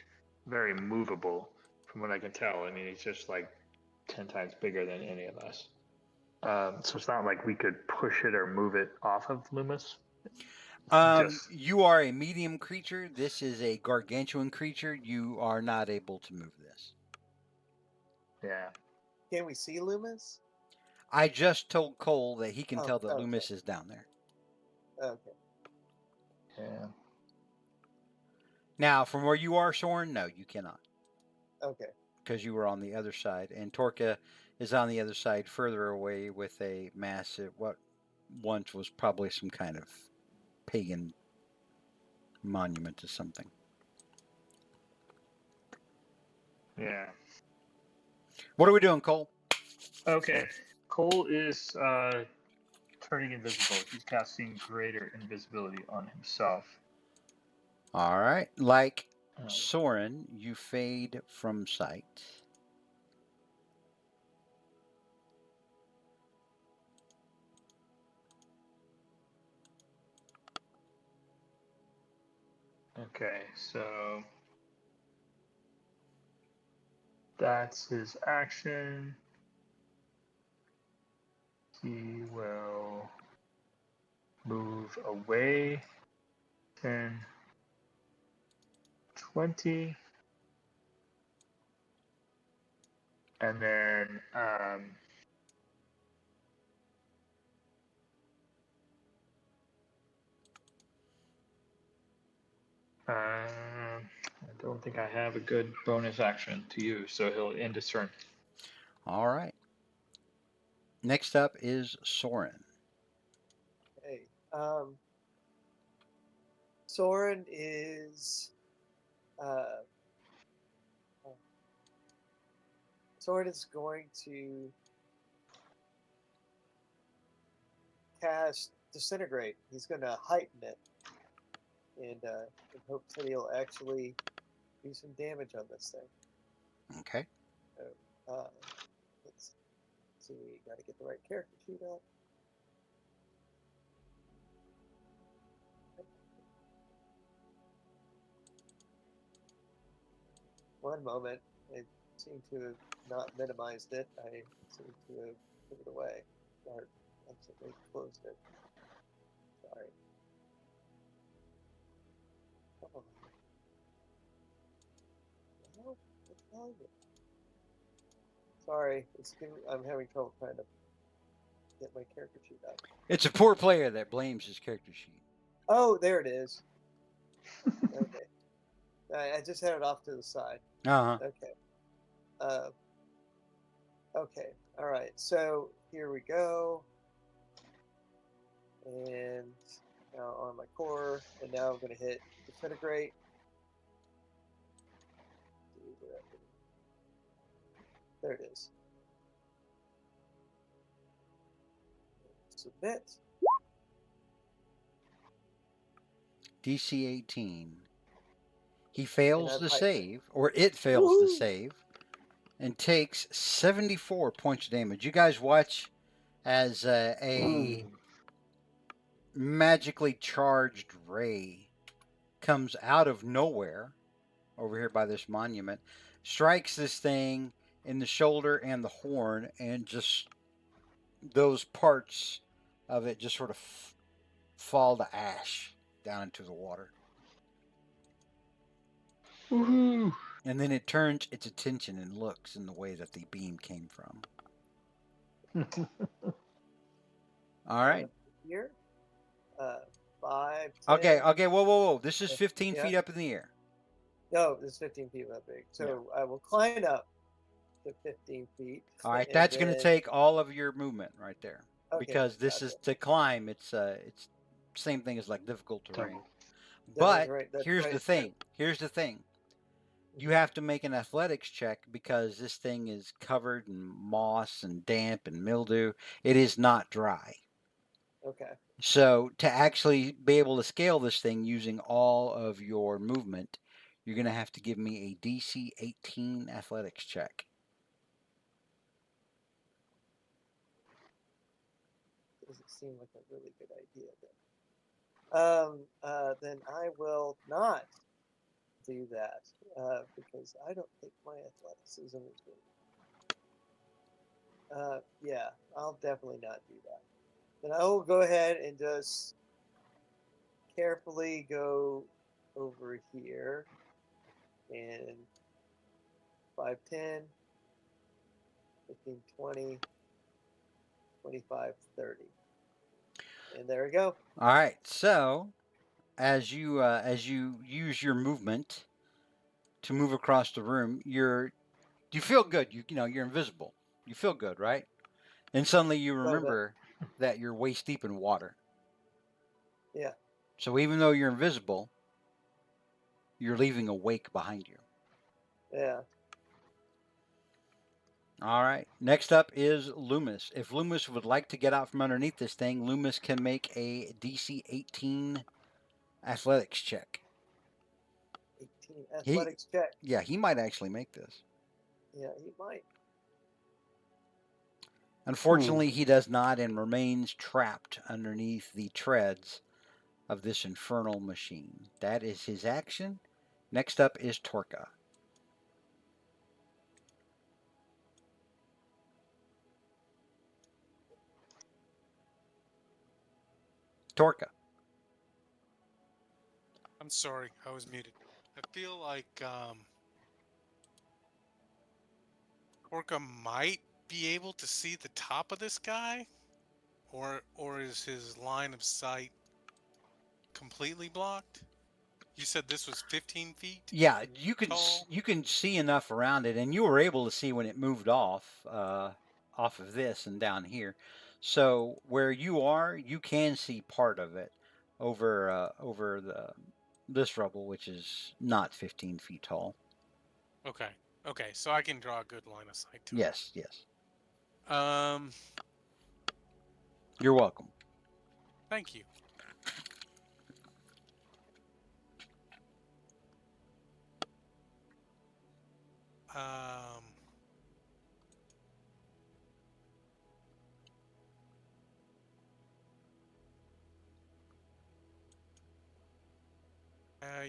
very movable, from what I can tell. I mean, it's just like 10 times bigger than any of us. So it's not like we could push it or move it off of Loomis. Just You are a medium creature. This is a gargantuan creature. You are not able to move this. yeah. Can we see Loomis? I just told Cole that he can Oh, tell that okay. Loomis is down there. Okay. Yeah. Now, from where you are, Soren, no, you cannot. Okay. Because you were on the other side. And Torka is on the other side, further away with a massive, what once was probably some kind of pagan monument to something. Yeah. What are we doing, Cole? Okay. Cole is turning invisible. He's casting greater invisibility on himself. All right. Like Soren, you fade from sight. Okay, so that's his action. He will move away 10, 20, and then I don't think I have a good bonus action to use, so he'll end his turn. All right. Next up is Soren. Okay. Soren is going to cast Disintegrate. He's going to heighten it, and in hopes that he'll actually do some damage on this thing. Okay. So, let's see. Got to get the right character sheet up. One moment. I seem to have not minimized it. I seem to have put it away. Or accidentally closed it. Sorry. Come on. No, what's wrong with it? Sorry, I'm having trouble trying to get my character sheet up. It's a poor player that blames his character sheet. Oh, there it is. Okay. I just had it off to the side. Uh-huh. Okay. Okay. All right. So here we go. And now on my core, and now I'm going to hit Disintegrate. There it is. Submit. DC 18. He fails And the I've heightened it. save, or it fails the Woo! save, and takes 74 points of damage. You guys watch as a magically charged ray comes out of nowhere over here by this monument, strikes this thing in the shoulder and the horn, and just those parts of it just sort of fall to ash down into the water. Woohoo! And then it turns its attention and looks in the way that the beam came from. All right. Here. 5, 10. Okay. Whoa. This is 15 Yeah. feet up in the air. No, this is 15 feet that big. So I will climb up to 15 feet. All right. and That's going to then- take all of your movement right there. Okay, Because this is gotcha. to climb. It's same thing as like difficult terrain. That is But right, that's here's right, the it's thing. Here's the thing. You have to make an athletics check because this thing is covered in moss and damp and mildew. It is not dry. Okay. So to actually be able to scale this thing using all of your movement, you're going to have to give me a DC 18 athletics check. Doesn't seem like a really good idea then I will not do that because I don't think my athleticism is good. Yeah, I'll definitely not do that. Then I will go ahead and just carefully go over here and 5, 10, 15, 20, 25, 30. And there we go. All right. So as you use your movement to move across the room, you feel good. You're invisible. You feel good, right? And suddenly you remember that you're waist deep in water. Yeah. So even though you're invisible, you're leaving a wake behind you. Yeah. All right. Next up is Loomis. If Loomis would like to get out from underneath this thing, Loomis can make a DC 18 athletics check. 18 athletics check. Yeah, he might actually make this. Yeah, he might. Unfortunately, he does not and remains trapped underneath the treads of this infernal machine. That is his action. Next up is Torka. Torka. I'm sorry, I was muted. I feel like Orca might be able to see the top of this guy, or is his line of sight completely blocked? You said this was 15 feet? Yeah, you tall? can see enough around it, and you were able to see when it moved off of this and down here. So where you are, you can see part of it over this rubble, which is not 15 feet tall. Okay. Okay. So I can draw a good line of sight to Yes, yes. it. You're welcome. Thank you. Um.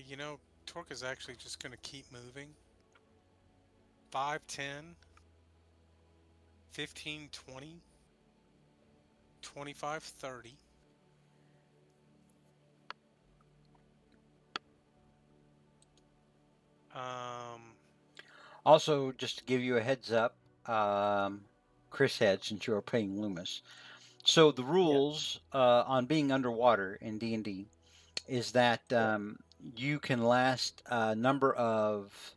You know, Torque is actually just going to keep moving. 5, 10, 15, 20, 25, 30. Also, just to give you a heads up, Chris had, since you were playing Loomis. So the rules on being underwater in D&D is that you can last a number of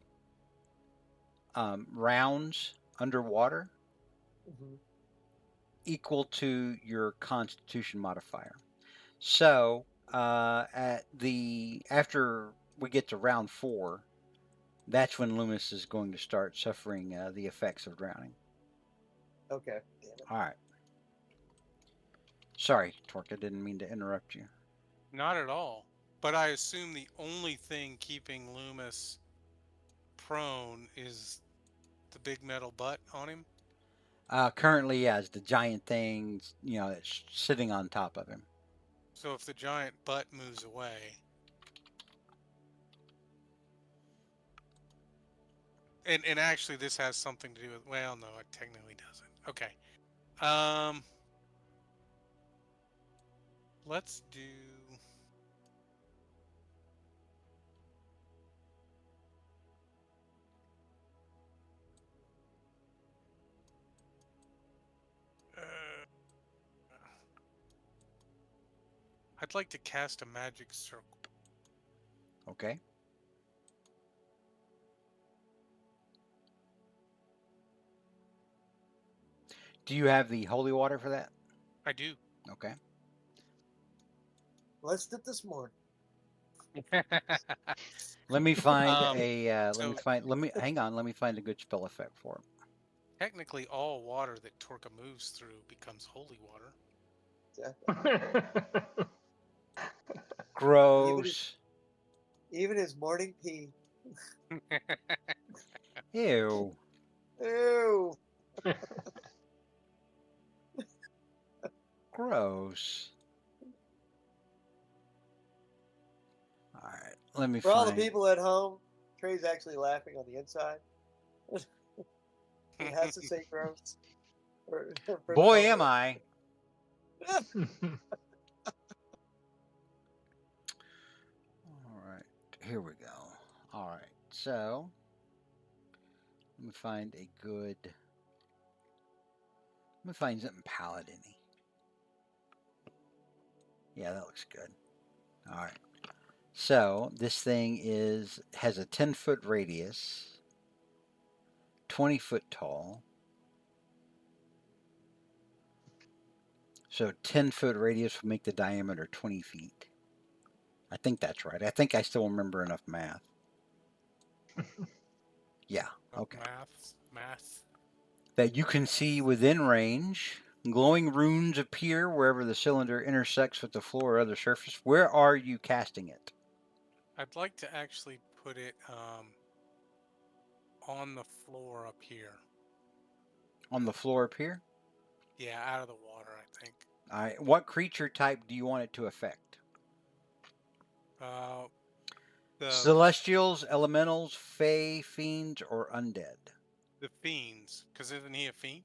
rounds underwater Mhm. equal to your Constitution modifier. So after we get to round 4, that's when Loomis is going to start suffering the effects of drowning. Okay. Damn it. All right. Sorry, Torque, I didn't mean to interrupt you. Not at all. But I assume the only thing keeping Loomis prone is the big metal butt on him. Currently, yeah, it's the giant thing, that's sitting on top of him. So if the giant butt moves away, and actually this has something to do with, well, no, it technically doesn't. Okay. Let's do I'd like to cast a magic circle. Okay. Do you have the holy water for that? I do. Okay. Let's do this morning. Let me find Um, let me hang on. Let me find a good spell effect for it. Technically, all water that Torka moves through becomes holy water. Exactly. Gross. Even his morning pee. Ew. Ew. Gross. All right. Let me For all the find. people at home, Trey's actually laughing on the inside. He has to say gross. For Boy, the am I. All right. Here we go. All right. So, let me find a good. Let me find something paladin-y. Yeah, that looks good. All right. So this thing has a 10-foot radius, 20 foot tall. So 10-foot radius will make the diameter 20 feet. I think that's right. I think I still remember enough math. Yeah. Okay. Math. That you can see within range. Glowing runes appear wherever the cylinder intersects with the floor or other surface. Where are you casting it? I'd like to actually put it on the floor up here. On the floor up here? Yeah, out of the water, I think. All right. What creature type do you want it to affect? Celestials, elementals, fae, fiends, or undead? The fiends, because isn't he a fiend?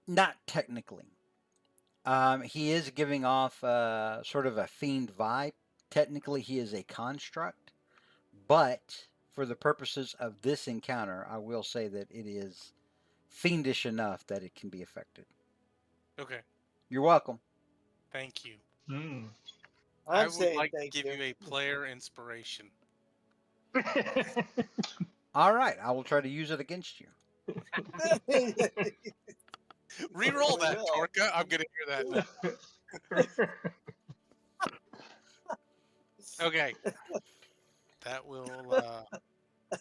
Not technically. He is giving off sort of a fiend vibe. Technically, he is a construct, but for the purposes of this encounter, I will say that it is fiendish enough that it can be affected. Okay. You're welcome. Thank you. I would like to give you a player inspiration. All right, I will try to use it against you. Reroll that, Torka. I'm gonna hear that now. Okay. That will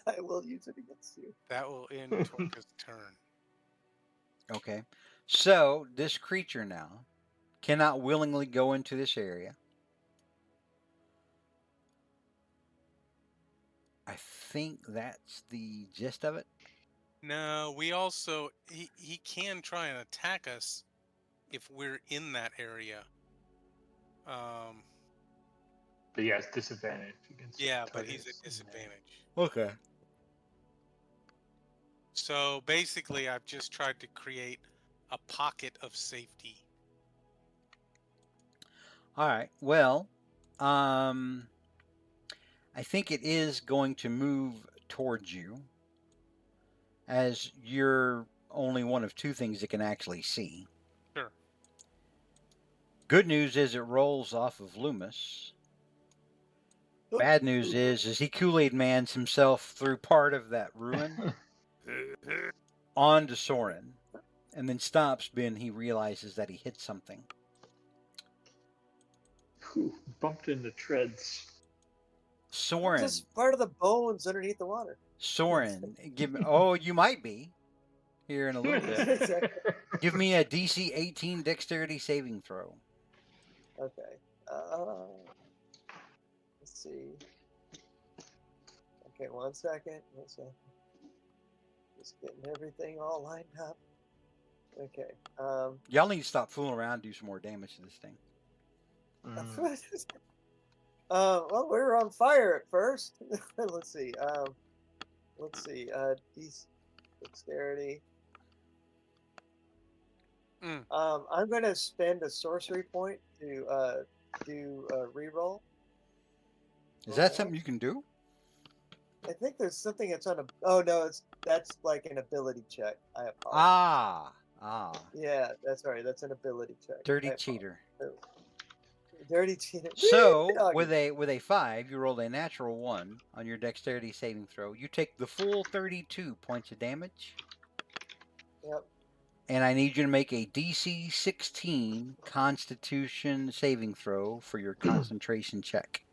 I will use it against you. end Torka's turn. Okay. So this creature now cannot willingly go into this area. I think that's the gist of it. No, we also he can try and attack us if we're in that area. But he has disadvantage against Yeah, but he's targets at in there. disadvantage. Okay. So basically, I've just tried to create a pocket of safety. All right. Well, I think it is going to move towards you, as you're only one of two things it can actually see. Sure. Good news is it rolls off of Loomis. Bad news is he Kool-Aid Mans himself through part of that ruin onto Soren, and then stops when he realizes that he hit something. Whew, bumped into treads. Soren, Just part of the bones underneath the water. Soren, give me. Oh, you might be here in a little bit. Exactly. Give me a DC 18 Dexterity saving throw. Okay. Let's see. Okay, 1 second. 1 second. Just getting everything all lined up. Okay. Y'all need to stop fooling around and do some more damage to this thing. Well, we were on fire at first. Let's see. Dexterity. I'm going to spend a sorcery point to do a reroll. Is that something you can do? I think there's something that's on a. Oh no, that's like an ability check. I apologize. Yeah, that's right. That's an ability check. Dirty cheater. Dirty cheater. So with a 5, you rolled a natural 1 on your Dexterity saving throw. You take the full 32 points of damage. Yep. And I need you to make a DC 16 Constitution saving throw for your concentration check.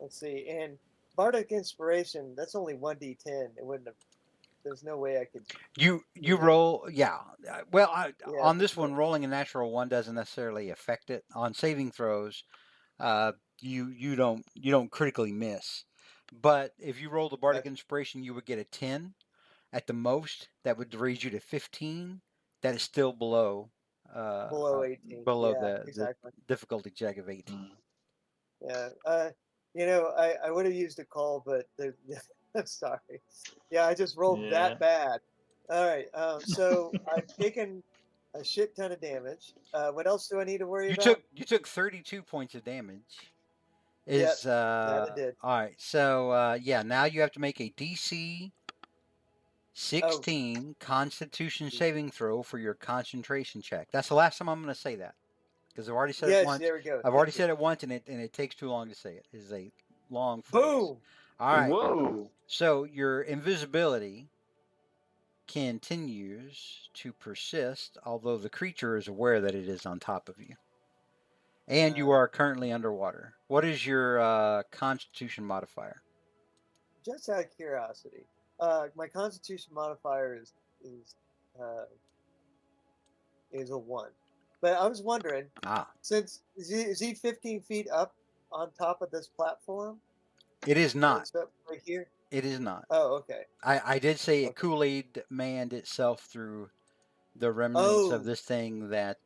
Let's see. And Bardic Inspiration, that's only 1d10. It wouldn't have. There's no way I could. You roll, yeah. Well, Yeah, on this one, rolling a natural 1 doesn't necessarily affect it. On saving throws, you don't critically miss. But if you roll the Bardic Inspiration, you would get a 10 at the most. That would raise you to 15. That is still below below 18. Below Yeah, the exactly. difficulty check of 18. Yeah. I would have used a call, but I'm sorry. Yeah, I just rolled that bad. All right. So I've taken a shit ton of damage. What else do I need to worry about? You took 32 points of damage. That I did. All right. So yeah, now you have to make a DC 16 Constitution saving throw for your concentration check. That's the last time I'm going to say that, because I've already said it once. There we go. I've already said it once, and it takes too long to say it. It is a long phrase. Boom. All right. Whoa. So your invisibility continues to persist, although the creature is aware that it is on top of you. And you are currently underwater. What is your Constitution modifier? Just out of curiosity, my Constitution modifier is a 1. But I was wondering, since is he 15 feet up on top of this platform? It is not. Up right here. It is not. Oh, okay. I did say it Kool-Aid manned itself through the remnants of this thing that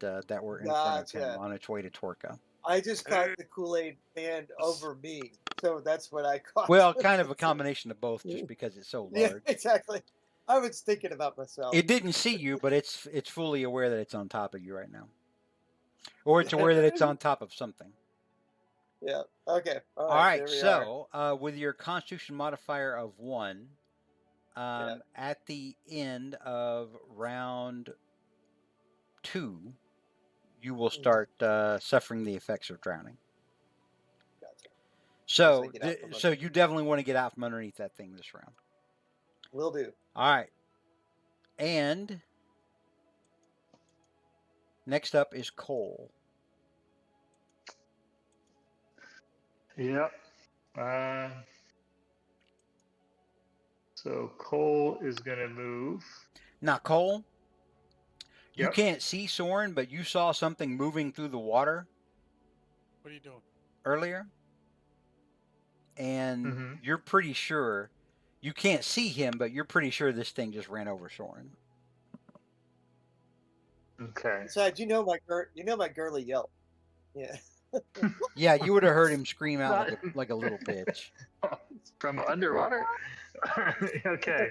were in front of him on its way to Torka. I just caught the Kool-Aid man over me, so that's what I caught. Well, kind of a combination of both, just because it's so large. Yeah, exactly. I was thinking about myself. It didn't see you, but it's fully aware that it's on top of you right now, or it's aware that it's on top of something. Yeah. Okay. All right. So, with your Constitution modifier of 1, at the end of round 2, you will start suffering the effects of drowning. Gotcha. So you definitely want to get out from underneath that thing this round. Will do. All right. And next up is Cole. Yep. So Cole is gonna move. Now, Cole, you Yep. can't see Soren, but you saw something moving through the water What are you doing? earlier, and Mm-hmm. you're pretty sure you can't see him, but you're pretty sure this thing just ran over Soren. Okay. Besides, you know my girly yelp. Yeah. Yeah, you would have heard him scream out Not- like a little bitch. From underwater. Okay.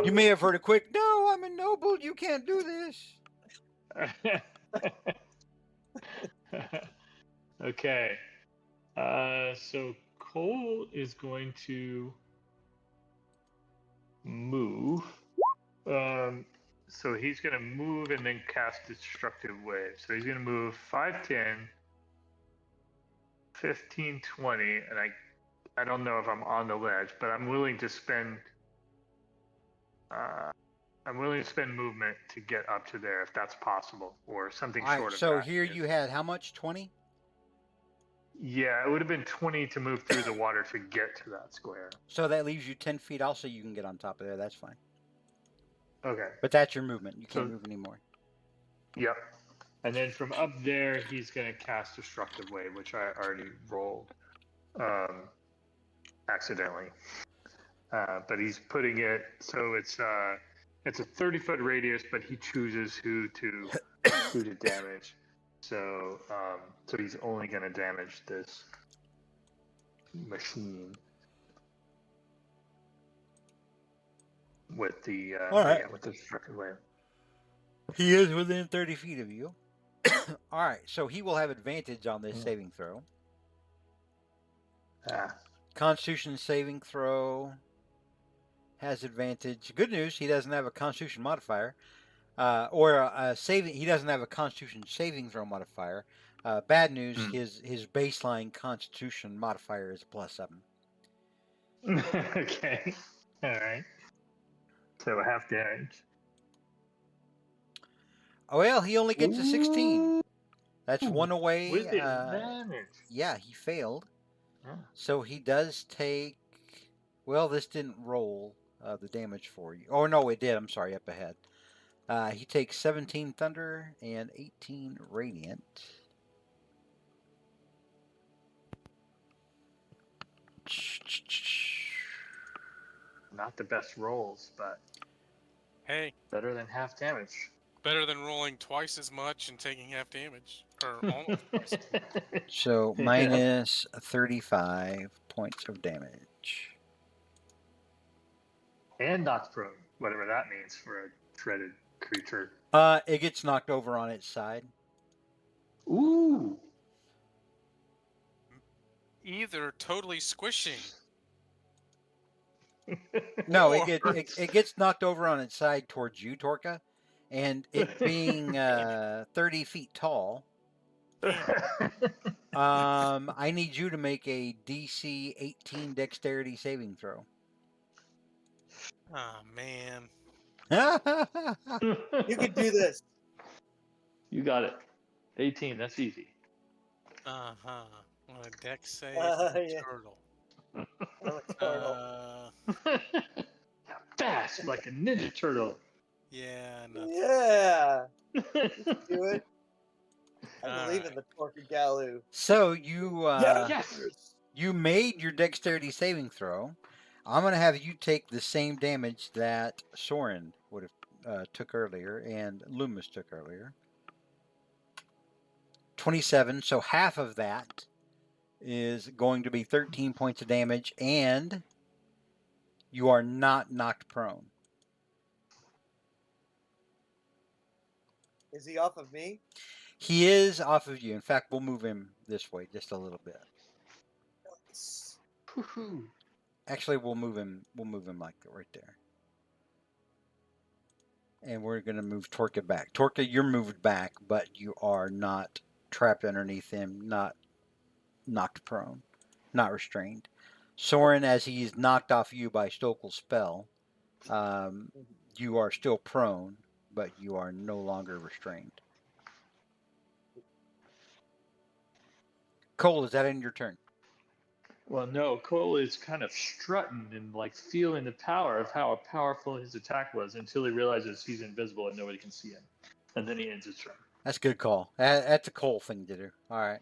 You may have heard a quick, "No, I'm a noble. You can't do this." Okay. So Cole is going to move. So he's going to move and then cast Destructive Wave. So he's going to move 5, 10, 15, 20, and I don't know if I'm on the ledge, but I'm willing to spend movement to get up to there if that's possible, or something All right, short of so that. here you had how much? 20? Yeah, it would have been 20 to move through the water to get to that square. So that leaves you 10 feet. Also, you can get on top of there. That's fine. Okay. But that's your movement. You can't So- move anymore. Yep. And then from up there, he's going to cast Destructive Wave, which I already rolled accidentally. But he's putting it so it's a 30-foot radius, but he chooses who to damage. So so he's only going to damage this machine with the All right. with the Destructive Wave. He is within 30 feet of you. All right, so he will have advantage on this Mm. saving throw. Ah. Constitution saving throw has advantage. Good news, he doesn't have a Constitution modifier, or a saving. He doesn't have a Constitution saving throw modifier. Bad news, Mm. his baseline Constitution modifier is a +7. Okay. All right. So half damage. Oh well, he only gets a 16. That's one away. With advantage. Yeah, he failed. Yeah. So he does take. Well, this didn't roll the damage for you. Oh no, it did. I'm sorry, up ahead. He takes 17 thunder and 18 radiant. Not the best rolls, but Hey, better than half damage. better than rolling twice as much and taking half damage, or almost twice. So minus 35 points of damage. And knocked prone, whatever that means for a shredded creature. It gets knocked over on its side. Ooh. Either totally squishing. No, Or- it gets knocked over on its side towards you, Torka, and it being 30 feet tall. I need you to make a DC 18 Dexterity saving throw. Oh man. You can do this. You got it. 18, that's easy. Uh-huh. On a dex save, Yeah. turtle. I'm a turtle. Fast, like a ninja turtle. Yeah, nothing. Yeah. Do it. I All believe right. in the Torque Galoo. So you Yes. you made your Dexterity saving throw. I'm gonna have you take the same damage that Soren would have took earlier and Loomis took earlier. 27. So half of that is going to be 13 points of damage, and you are not knocked prone. Is he off of me? He is off of you. In fact, we'll move him this way just a little bit. Nice. Woohoo. Actually, we'll move him like right there. And we're going to move Torka back. Torka, you're moved back, but you are not trapped underneath him, not knocked prone, not restrained. Soren, as he's knocked off you by Stokel's spell, you are still prone, but you are no longer restrained. Cole, is that in your turn? Well, no, Cole is kind of strutting and like feeling the power of how powerful his attack was until he realizes he's invisible and nobody can see him, and then he ends his turn. That's a good call. That's a Cole thing to do. All right.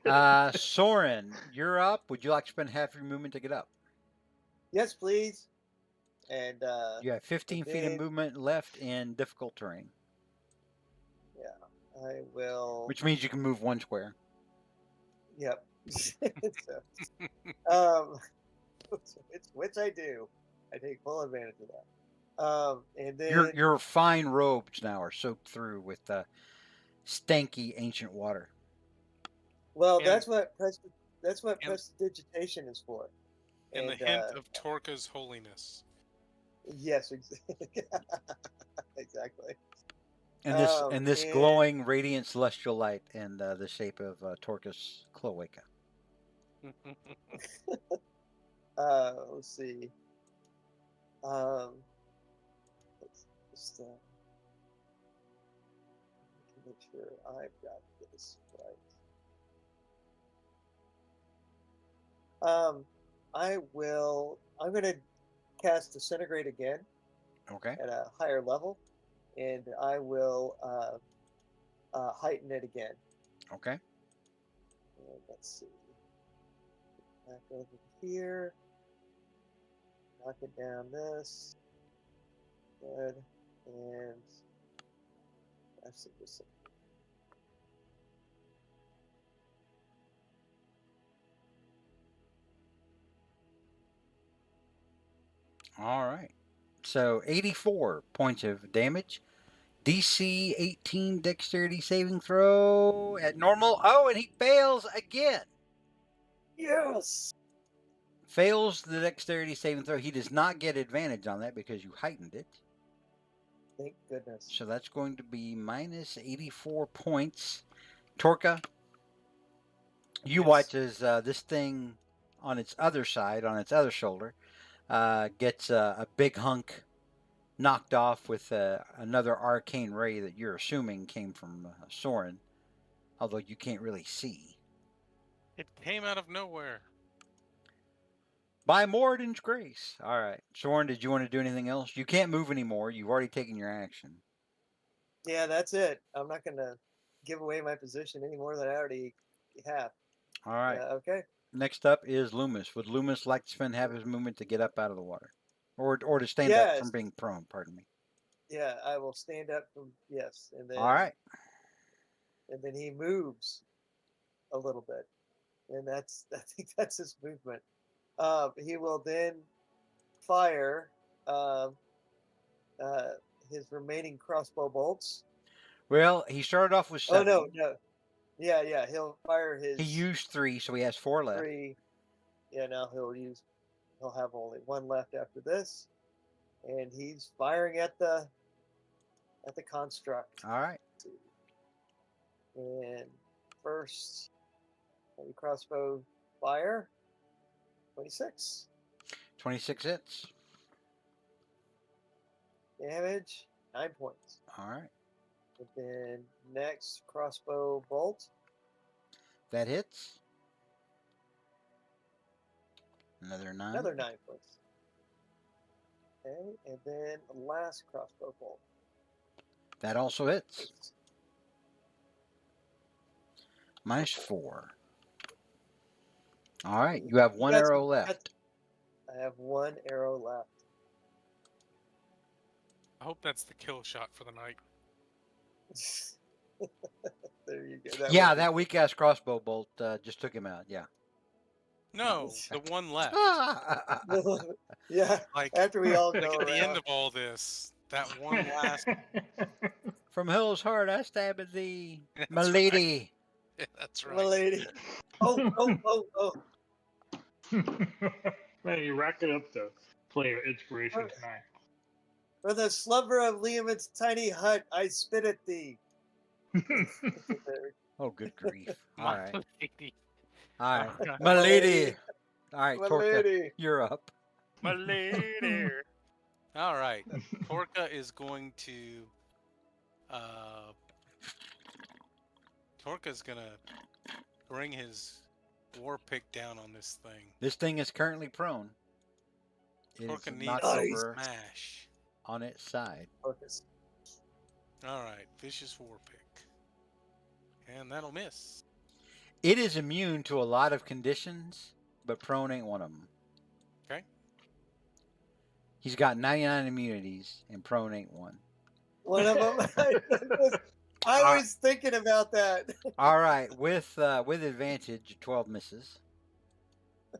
Mm-hmm. Soren, you're up. Would you like to spend half your movement to get up? Yes, please. And You have 15 feet of then, movement left in difficult terrain, yeah, I will. which means you can move 1 square. Yep. So, um, which I do. I take full advantage of that. And then Your fine robes now are soaked through with stanky ancient water. well, And- that's what and- prestidigitation is for. And the hint of Torka's holiness. Yes, exactly. And this and- glowing, radiant celestial light in the shape of Torcus cloaca. Let's see. Let's just make sure I've got this right. I'm gonna cast Disintegrate again Okay. at a higher level, and I will heighten it again. Okay. And let's see. Back over here. Knock it down this. Good. And that's it. All right. So 84 points of damage. DC 18 dexterity saving throw at normal. Oh, and he fails again. Yes. Fails the dexterity saving throw. He does not get advantage on that because you heightened it. Thank goodness. So that's going to be minus 84 points. Torka, you Yes. watch as this thing on its other side, on its other shoulder, gets a big hunk knocked off with another arcane ray that you're assuming came from Soren, although you can't really see. It came out of nowhere. By Moradin's grace. All right. Soren, did you want to do anything else? You can't move anymore. You've already taken your action. Yeah, that's it. I'm not gonna give away my position any more than I already have. All right. Yeah, okay. Next up is Loomis. Would Loomis like to spend half his movement to get up out of the water? Or to stand up Yes. from being prone, pardon me. Yeah, I will stand up from and then All right. and then he moves a little bit. And I think that's his movement. He will then fire his remaining crossbow bolts. Well, he started off with 7. Oh no. Yeah, he'll fire his He used 3, so he has 4 left. 3. Yeah, now he'll have only 1 left after this. And he's firing at the construct. All right. And first heavy crossbow fire. 26. 26 hits. Damage 9 points. All right. And then next crossbow bolt. That hits. Another 9. Another 9 points. Okay, and then last crossbow bolt. That also hits. Minus 4. All right. You have 1 That's- arrow left. I have 1 arrow left. I hope that's the kill shot for the night. There you go. Yeah, would be- that weak ass crossbow bolt just took him out. Yeah. No, the one left. yeah. Like, After we all like go at the end around. of all this, that one last. From Hill's heart, I stab at thee, That's my right. lady. Yeah, that's right. My lady. Oh. Man, you rack it up the player inspiration tonight. For the slumber of Liam's tiny hut, I spit at thee. Oh, good grief. All My right. lady. All right. Okay. My lady. All right, My Torka, lady. you're up. My lady. All right. Torka is going to. Torka's gonna bring his war pick down on this thing. This thing is currently prone. It is Torka knocked needs Nice. over smash. on its side. Focus. All right, vicious war pick, and that'll miss. It is immune to a lot of conditions, but prone ain't one of them. Okay. He's got 99 immunities, and prone ain't one. One of them. I was thinking about that. All right, with advantage, 12 misses.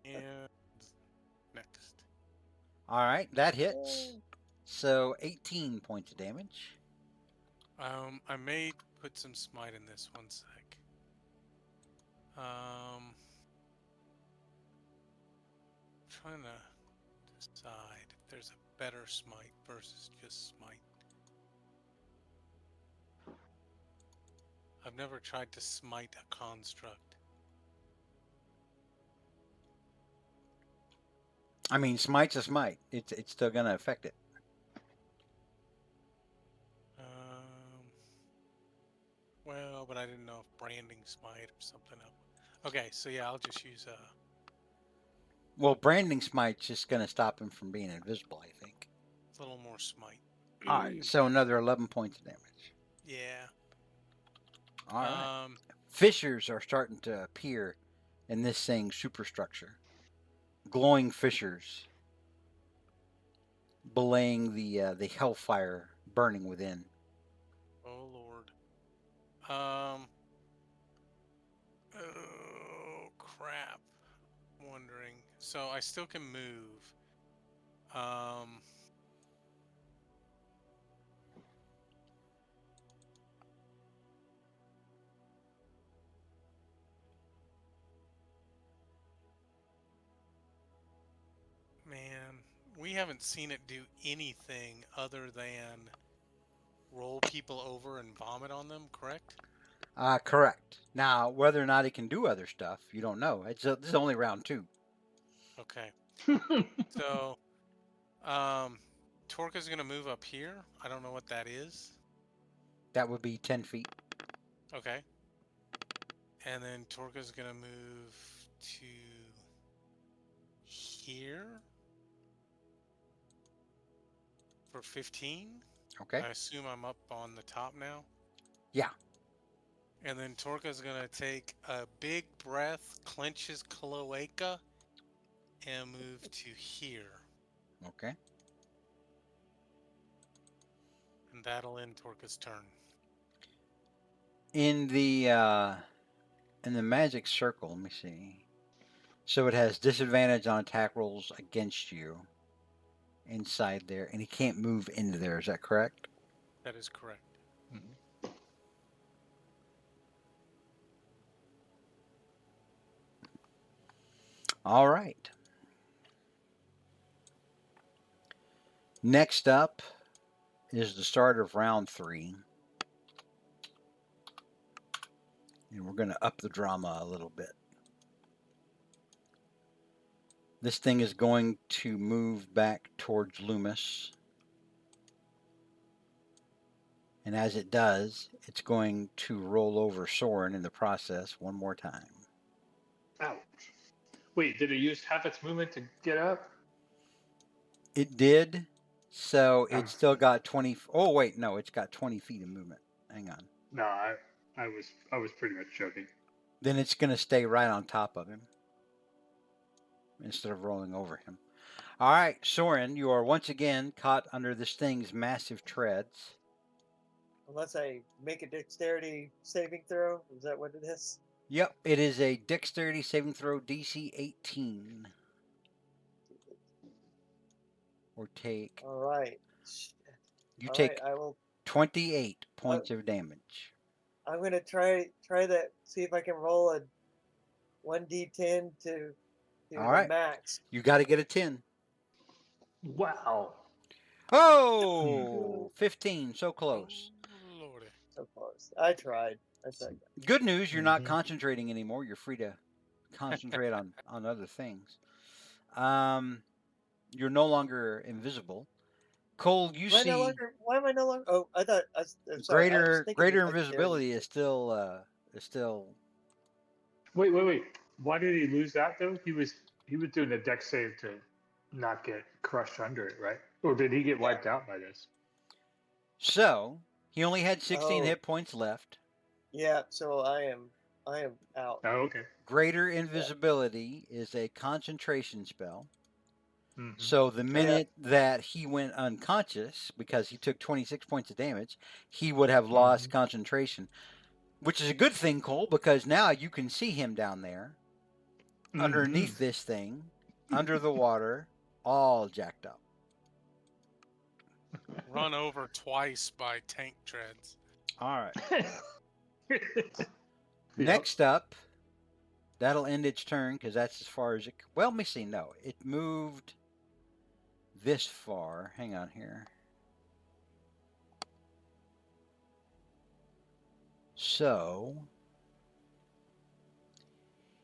And next. All right, that hits. So 18 points of damage. I may put some smite in this. One sec. Trying to decide if there's a better smite versus just smite. I've never tried to smite a construct. I mean, smite's a smite. It's still gonna affect it. Well, but I didn't know if branding smite or something else. Okay, so yeah, I'll just use Well, branding smite's just gonna stop him from being invisible, I think. a little more smite. All right, so another 11 points of damage. Yeah. All right. Fissures are starting to appear in this thing's superstructure. Glowing fissures, belaying the hellfire burning within. Oh Lord. Oh crap. I'm wondering. So I still can move. Man, we haven't seen it do anything other than roll people over and vomit on them, correct? Correct. Now, whether or not he can do other stuff, you don't know. This is only round 2. Okay. So, Torka's gonna move up here. I don't know what that is. That would be 10 feet. Okay. And then Torka's gonna move to here for 15. Okay. I assume I'm up on the top now. Yeah. And then Torka's gonna take a big breath, clench his cloaca, and move to here. Okay. And that'll end Torka's turn. In the magic circle, let me see. So it has disadvantage on attack rolls against you inside there, and he can't move into there. Is that correct? That is correct. All right. Next up is the start of round 3. And we're going to up the drama a little bit. This thing is going to move back towards Loomis. And as it does, it's going to roll over Soren in the process one more time. Ouch. Wait, did it use half its movement to get up? It did. So it's still got 20. Oh, wait, no, it's got 20 feet of movement. Hang on. No, I was pretty much joking. Then it's going to stay right on top of him instead of rolling over him. All right, Soren, you are once again caught under this thing's massive treads. Unless I make a dexterity saving throw. Is that what it is? Yep, it is a dexterity saving throw DC 18. Or take. All right. You All take right, I will. 28 points of damage. I'm gonna try that. See if I can roll a 1d10 to All right. max. You got to get a 10. Wow. Oh, 15, so close. Oh, Lordy. So close. I tried. Good news, you're not concentrating anymore. You're free to concentrate on other things. You're no longer invisible. Cole, you see Why am I no longer? Oh, I thought. I'm sorry, greater invisibility is still Wait. Why did he lose that though? He was doing a deck save to not get crushed under it, right? Or did he get Yeah. wiped out by this? So he only had 16 Oh. hit points left. Yeah, so I am out. Oh, okay. Greater invisibility is a concentration spell. Mm-hmm. So the minute that he went unconscious, because he took 26 points of damage, he would have lost concentration, which is a good thing, Cole, because now you can see him down there underneath this thing, under the water, all jacked up. Run over twice by tank treads. All right. Yep. Next up, that'll end its turn because that's as far as it. Well, let me see. No, it moved this far. Hang on here. So,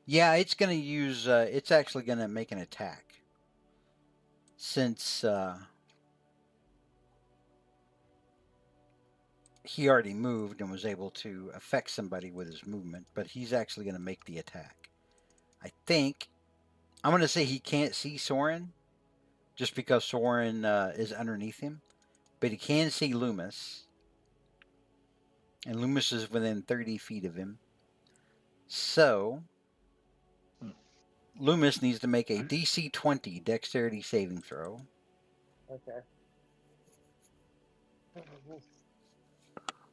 yeah, it's going to use. It's actually going to make an attack since he already moved and was able to affect somebody with his movement. But he's actually going to make the attack. I think I'm going to say he can't see Soren, just because Soren is underneath him, but he can see Loomis. And Loomis is within 30 feet of him. So, Loomis needs to make a DC 20 dexterity saving throw. Okay.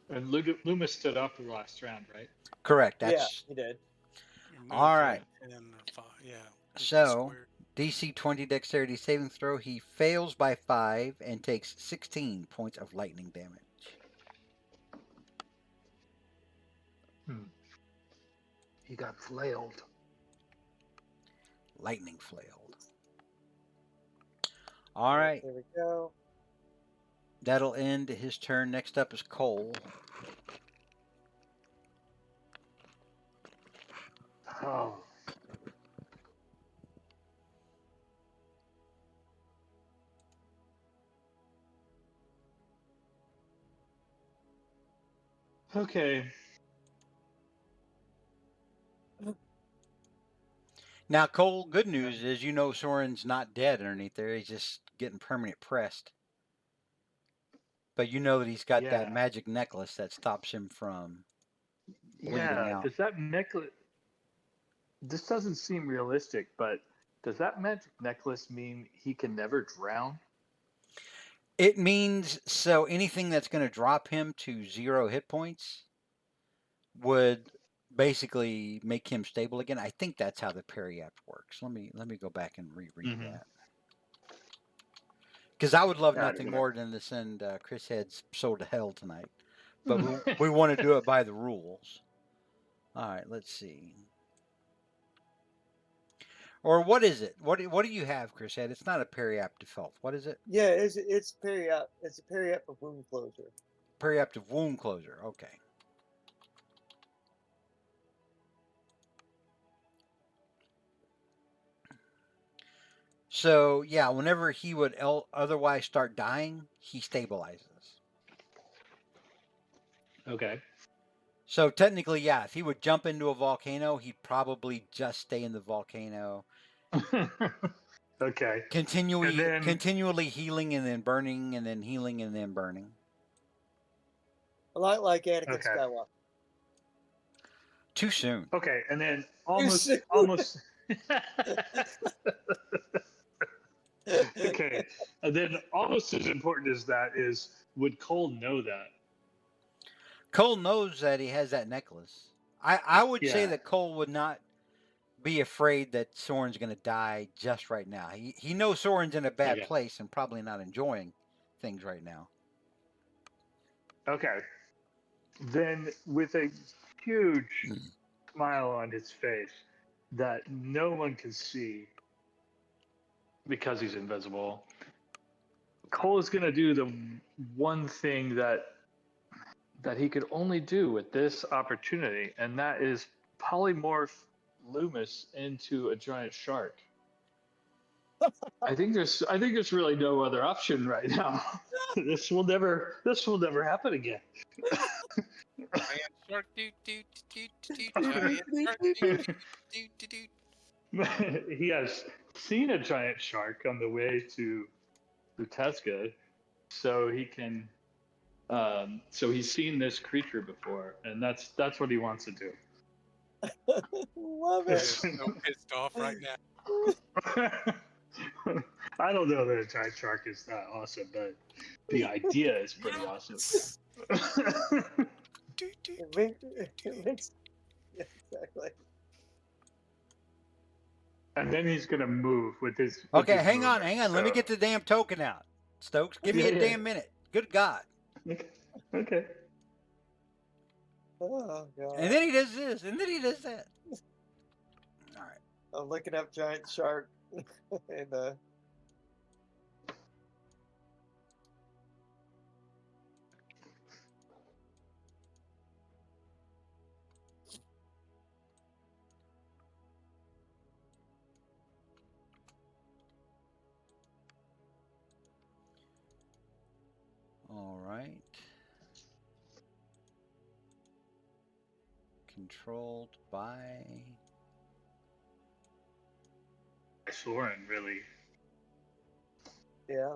And Loomis stood up the last round, right? Correct. Yeah, That's he did. You move all right. 10 or 5, yeah. move So, square. DC 20 dexterity saving throw. He fails by 5 and takes 16 points of lightning damage. He got flailed. Lightning flailed. All right. There we go. That'll end his turn. Next up is Cole. Oh. Okay. Now, Cole, good news is you know Soren's not dead underneath there. He's just getting permanent pressed. But you know that he's got that magic necklace that stops him from bleeding out. Does that necklace... This doesn't seem realistic, but does that magic necklace mean he can never drown? It means so anything that's going to drop him to 0 hit points would basically make him stable again. I think that's how the periapt works. Let me go back and reread that. Because I would love nothing more than to send Chris Head's soul to hell tonight. But we want to do it by the rules. All right, let's see. Or what is it? What do you have, Chris Head? It's not a periapt default. What is it? Yeah, it's periapt. It's a periapt of wound closure. Periapt of wound closure. Okay. So, yeah, whenever he would otherwise start dying, he stabilizes. Okay. So, technically, yeah, if he would jump into a volcano, he'd probably just stay in the volcano. Okay. Continually healing and then burning and then healing and then burning. A lot like Anakin Skywalker. Too soon. Okay, and then almost. Okay, and then almost as important as that is, would Cole know that? Cole knows that he has that necklace. I would say that Cole would not be afraid that Soren's going to die just right now. He knows Soren's in a bad place and probably not enjoying things right now. Okay. Then with a huge smile on his face that no one can see because he's invisible, Cole is going to do the one thing that he could only do with this opportunity, and that is polymorph Loomis into a giant shark. I think there's really no other option right now. This will never happen again. Man shark, do do do do do, giant shark, do do do do. He has seen a giant shark on the way to Luteska, so he can. So he's seen this creature before, and that's what he wants to do. Love He it. is so pissed off right now. I don't know that a giant shark is that awesome, but the idea is pretty awesome. Do, do, It do. makes yeah, exactly. And then he's gonna move with his. Okay, his hang on. movement, Let me so- get the damn token out. Stokes, give me Yeah, a yeah. damn minute. Good God. Okay. Oh god. And then he does this, and then he does that. All right. I'm looking up giant shark and All right. Controlled by. Soren, really. yeah.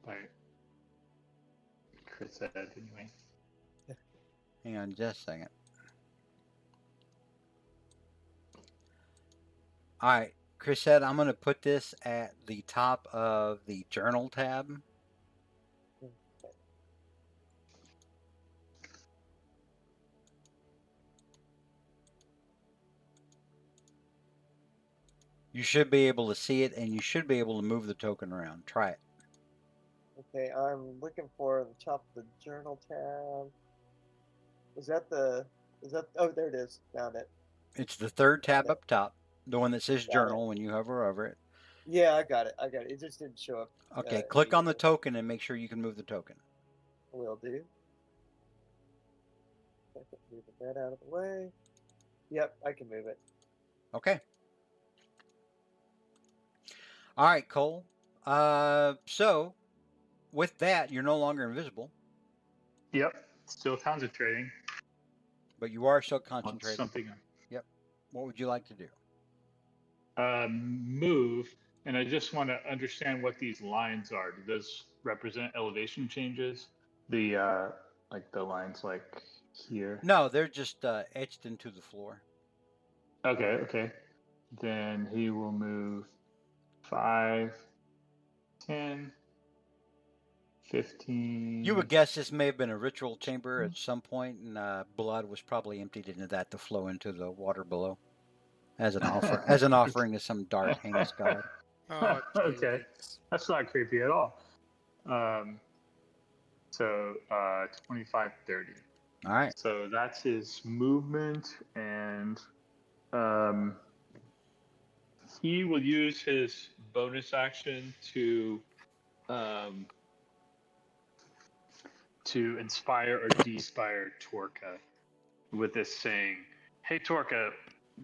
Like Chris said, anyway. Hang on just a second. All right. Chris said I'm going to put this at the top of the journal tab. You should be able to see it, and you should be able to move the token around. Try it. Okay, I'm looking for the top of the journal tab. Is that oh there it is. Found it. It's the third tab it. up top, the one that says Got it. journal when you hover over it. Yeah, I got it. It just didn't show up. Okay, click on the immediately. token and make sure you can move the token. Will do. I can move that out of the way. Yep, I can move it. Okay. All right, Cole. So with that, you're no longer invisible, Yep. Still concentrating but you are still on concentrating. something. Yep. What would you like to do? Move, and I just want to understand what these lines are. Do those represent elevation changes? The like the lines like here. No, they're just etched into the floor. Okay, okay. Then he will move 5, 10, 15. You would guess this may have been a ritual chamber at some point, and blood was probably emptied into that to flow into the water below, as an offering to some dark, heinous god. Oh, Okay. jeez. That's not creepy at all. So 25, 30. All right. So that's his movement, and he will use his bonus action to inspire or de-inspire Torka with this saying, "Hey Torka,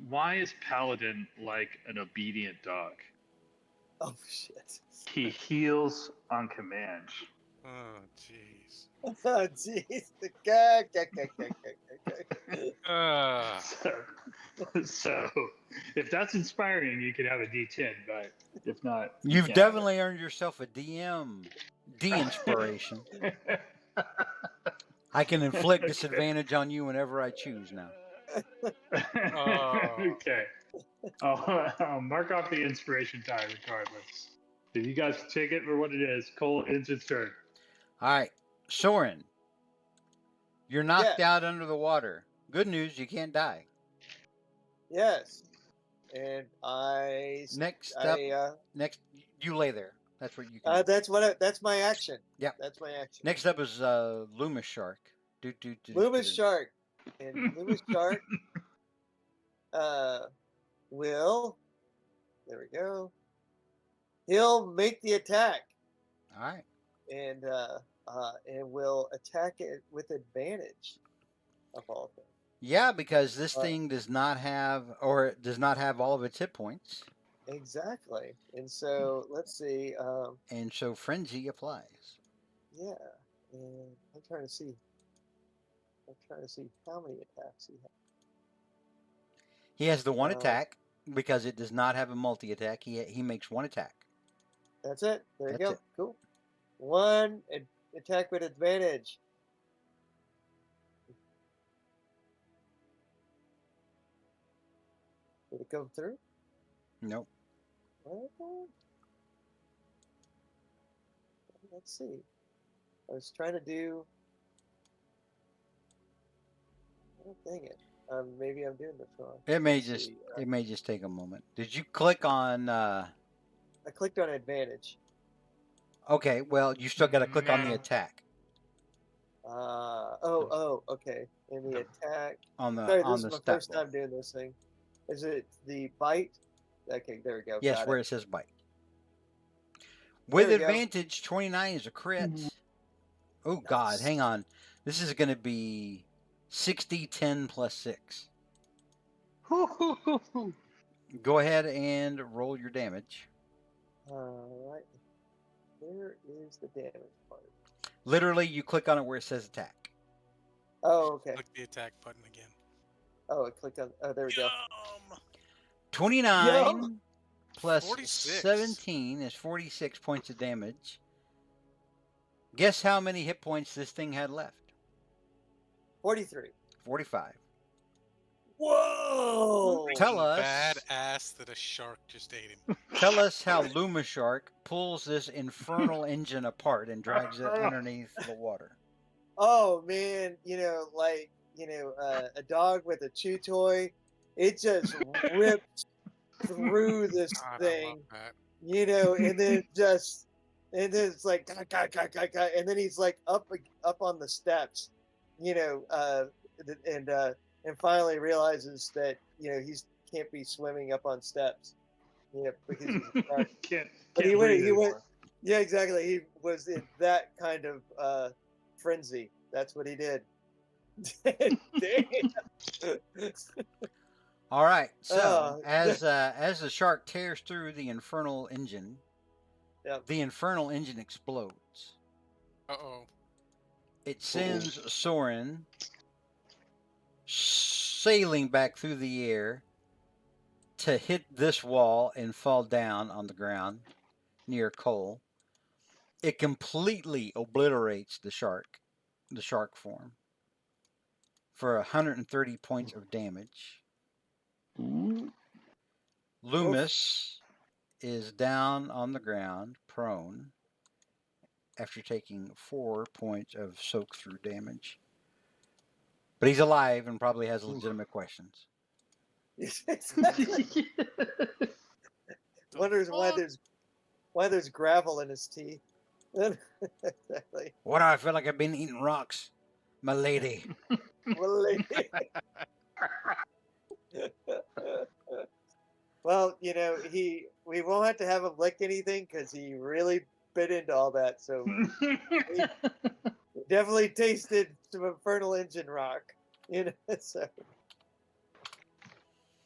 why is Paladin like an obedient dog? Oh shit. He heals on command." Oh, jeez. Oh jeez. So if that's inspiring, you can have a D10, but if not, You've can't have it. definitely earned yourself a DM de-inspiration. I can inflict disadvantage on you whenever I choose now. Oh. Okay. I'll mark off the inspiration die regardless. If you guys take it for what it is, Cole ends its turn. All right, Soren, you're knocked out under the water. Good news, you can't die. Yes. And Next up, you lay there. That's what you can. That's my action. Yep. That's my action. Next up is Loomis Shark. Loomis Shark. And Loomis Shark will, there we go. He'll make the attack. All right. And will attack it with advantage of all things. Yeah, because this thing does not have all of its hit points. Exactly. And so let's see. And so frenzy applies. Yeah. And I'm trying to see. I'm trying to see how many attacks he has. He has the one attack because it does not have a multi-attack. He makes one attack. That's it. There you That's go. it. Cool. One attack with advantage. Did it come through? Nope. Let's see. I was trying to do. Oh, dang it. Maybe I'm doing this wrong. It may Let's just see. it may just take a moment. Did you click on? I clicked on advantage. Okay, well you still got to click on the No. attack Okay. And the attack. on the Sorry, on this is the my stat first bar. time doing this thing. Is it the bite? Okay, there we go. Yes, Got where it. it says bite. There With we go. advantage, 29 is a crit. Oh God, Nice. hang on. This is going to be 60, 10 plus 6. Go ahead and roll your damage. All right. Where is the damage part? Literally, you click on it where it says attack. Oh, okay. Click the attack button again. Oh, I clicked on. Oh, there we go. Yum! 29 plus 46. 17 is 46 points of damage. Guess how many hit points this thing had left? 43. 45. Whoa! Tell us. Badass that a shark just ate him. Tell us how Luma Shark pulls this infernal engine apart and drags it underneath the water. Oh man, a dog with a chew toy, it just rips through this God, I love thing, that. and then it's like and then he's like up on the steps, and finally realizes that he's can't be swimming up on steps, because he's a shark. But he went. Yeah, exactly. He was in that kind of frenzy. That's what he did. Damn. All right. So Oh. as the shark tears through the infernal engine, Yep. the infernal engine explodes. Uh-oh. It sends Soren sailing back through the air to hit this wall and fall down on the ground near Cole. It completely obliterates the shark form, for 130 points of damage. Loomis is down on the ground, prone, after taking 4 points of soak through damage. But he's alive and probably has legitimate questions. Wonders why there's gravel in his teeth. Exactly. What do I feel like I've been eating rocks, my lady? Well, we won't have to have him lick anything because he really bit into all that. So he definitely tasted some infernal engine rock. So.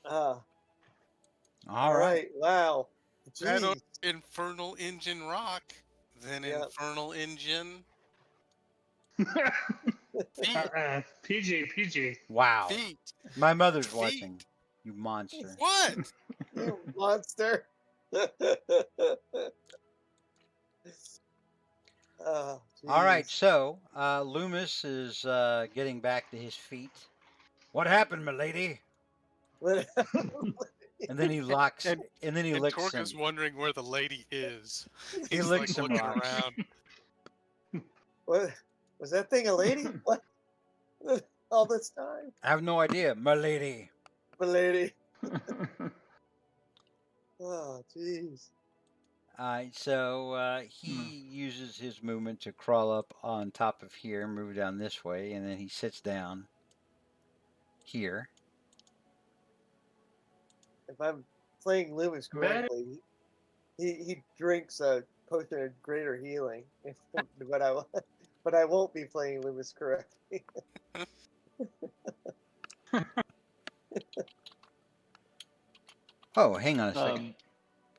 All right. Wow. That infernal engine rock, then infernal engine. PG. Wow. Feet. My mother's watching. You monster. What? You monster. Oh, all right, so Loomis is getting back to his feet. What happened, milady? And then he locks, and then he licks Torque is some. wondering where the lady is. He He's licks like some looking rocks. around. What was that thing? A lady? What? All this time? I have no idea, milady. Milady. Oh, jeez. So he uses his movement to crawl up on top of here, move down this way, and then he sits down here. If I'm playing Loomis correctly, he drinks a potion of greater healing. But I won't be playing Loomis correctly. Oh, hang on a second.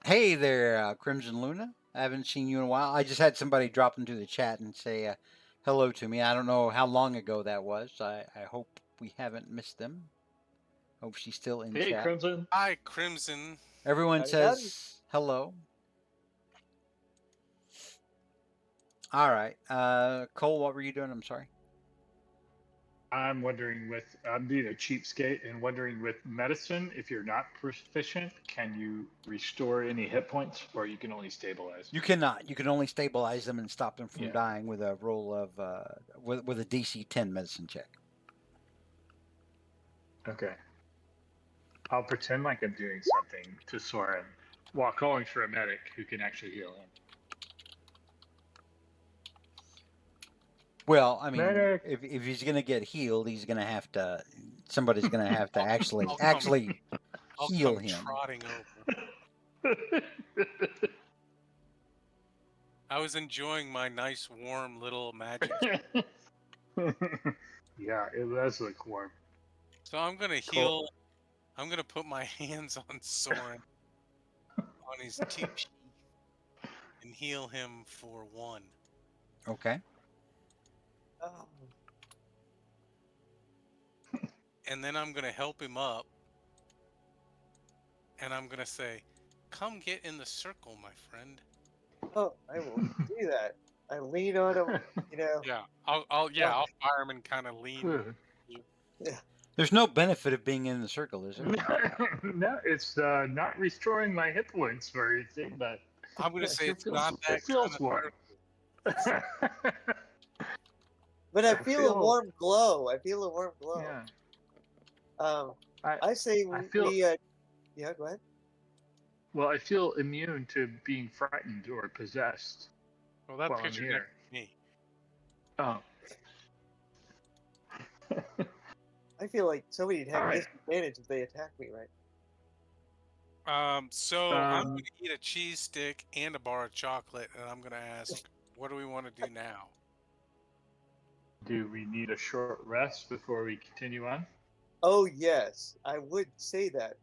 Hey there, Crimson Luna. I haven't seen you in a while. I just had somebody drop into the chat and say, hello to me. I don't know how long ago that was. I hope we haven't missed them. Hope she's still in Hey, chat. Crimson. Hi, Crimson. Everyone Howdy, says howdy. hello. All right. Cole, what were you doing? I'm sorry. I'm being a cheapskate and wondering with medicine, if you're not proficient, can you restore any hit points or you can only stabilize? You cannot. You can only stabilize them and stop them from Yeah. dying with a roll of with a DC 10 medicine check. Okay. I'll pretend like I'm doing something to Soren while calling for a medic who can actually heal him. Well, I mean, Medic! if he's gonna get healed, he's gonna have to. Somebody's gonna have to actually I'll heal come him. trotting over. I was enjoying my nice, warm little magic. Yeah, it does look warm. So I'm gonna heal. I'm gonna put my hands on Soren on his TP and heal him for 1. Okay. Oh, And then I'm gonna help him up. And I'm gonna say, "Come get in the circle, my friend." oh, I will do that. I lean on him, you know. Yeah, I'll fire him and kind of lean. Yeah. There's no benefit of being in the circle, is there? No, it's not restoring my hit points or anything, but I'm gonna say it it's not that it feels kind of warm. circle. But I I feel a feel- warm glow. I feel a warm glow. Yeah, I say I feel yeah, go ahead. well. I feel immune to being frightened or possessed Well, that while I'm picture here. next to me. Oh, I feel like somebody'd have All right. disadvantage if they attack me, right? So I'm Um, gonna eat a cheese stick and a bar of chocolate, and I'm gonna ask, what do we want to do now? do we need a short rest before we continue on? Oh yes, I would say that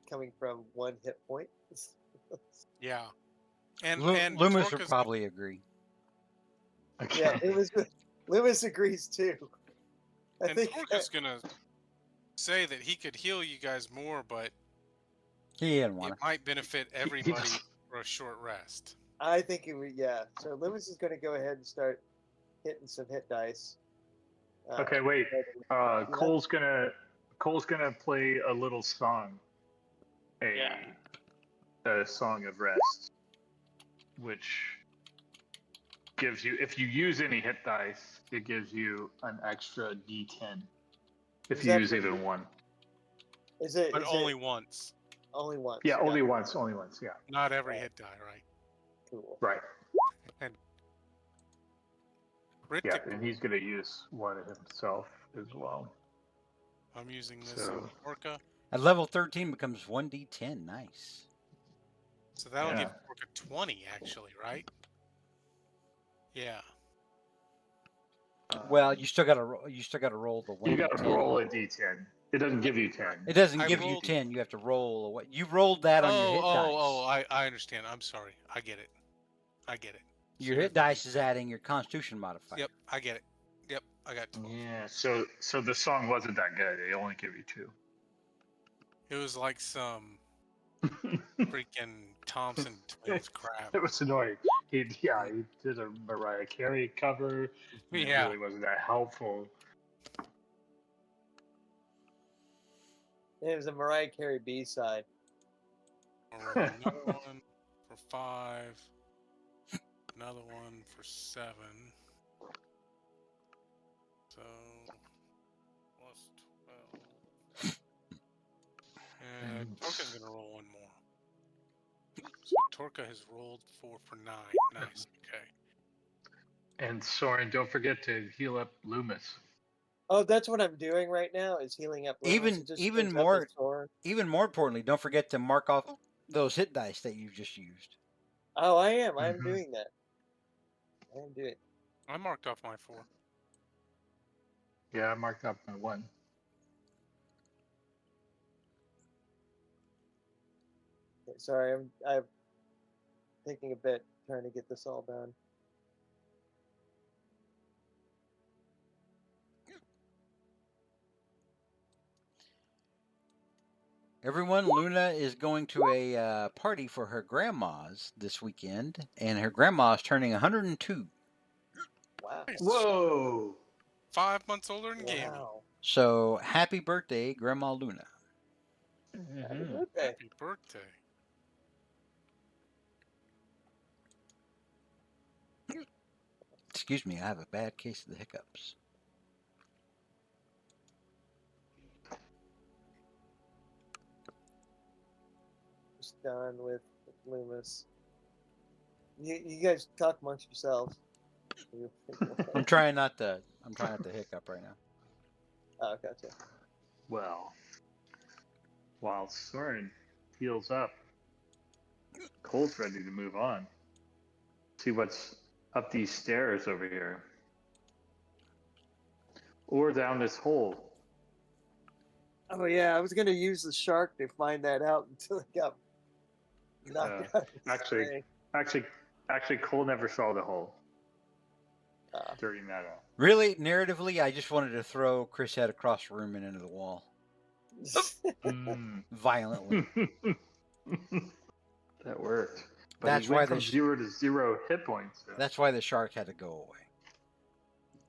coming from 1 hit point. Yeah, and Loomis would Torka's probably agree. Yeah, Okay. Loomis agrees too. I and think Torka's gonna say that he could heal you guys more, but He didn't want it might benefit everybody for a short rest. I think it would. Yeah. So Loomis is going to go ahead and start hitting some hit dice. Okay, wait. Yeah. Cole's gonna play a little song, a song of rest, which gives you, if you use any hit dice, it gives you an extra D10 if Is you that use for- even one. Is it? But is only it once, only once? Yeah, only Got it. once. Only once. Yeah, not every hit die, right? Cool. right. And Yeah, critical. and he's gonna use one himself as well. I'm using this So- on Torka, At level 13 becomes 1d10. Nice. so that'll Yeah. give Torka 20 actually, right? Yeah. Well, you still got to roll the 1d10. You got to roll a D10. It doesn't give you 10. It doesn't I give you rolled- 10. You have to roll what you rolled that on your hit dice. I understand. I'm sorry. I get it. Your So hit dice is adding your Constitution modifier. Yep, I get it. Yep, I got 12. Yeah. So the song wasn't that good. They only give you 2. It was like some freaking Thompson Twins crap. It was annoying. He did a Mariah Carey cover. And It Yeah. really wasn't that helpful. It was a Mariah Carey B side. I'll roll another one for 5. Another one for 7. So plus 12. And Torka's gonna roll one more. So Torka has rolled 4 for 9. Nice. Okay. And Soren, don't forget to heal up Loomis. Oh, that's what I'm doing right now. Is healing up. Loomis. Even- It just even brings up more- his sword. Even more importantly, don't forget to mark off those hit dice that you just used. Oh, I am. I am Mhm. doing that. I am doing. I marked off my 4. Yeah, I marked up my 1. Sorry, I'm taking a bit trying to get this all done. Everyone, Luna is going to a party for her grandma's this weekend, and her grandma is turning 102. Wow. Nice. Whoa! 5 months older than Gammy. Wow. So happy birthday, Grandma Luna. Happy Mhm. birthday. Happy birthday. Excuse me, I have a bad case of the hiccups. Just done with Loomis. You guys talk amongst yourselves. I'm trying not to hiccup right now. Oh, gotcha. Well, while Soren heals up, Cole's ready to move on. See what's up these stairs over here. Or down this hole. Oh yeah, I was gonna use the shark to find that out until it got knocked out. of the actually- thing. Actually, Cole never saw the hole Ah. during that out. Really, narratively, I just wanted to throw Chris head across the room and into the wall Mm. violently. That worked. But That's he why went from this- 0 to 0 hit points. So. That's why the shark had to go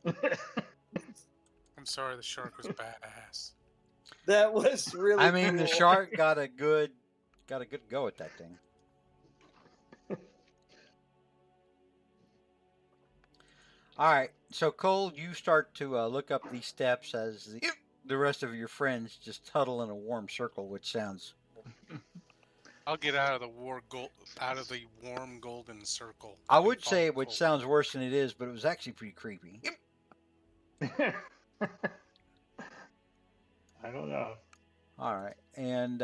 away. I'm sorry, the shark was badass. That was really. I mean, the cool. shark got a good go at that thing. All right, so Cole, you start to look up these steps as the rest of your friends just huddle in a warm circle, which sounds. I'll get out of the warm golden circle. I and would say follow it Cole. sounds worse than it is, but it was actually pretty creepy. I don't know. All right, and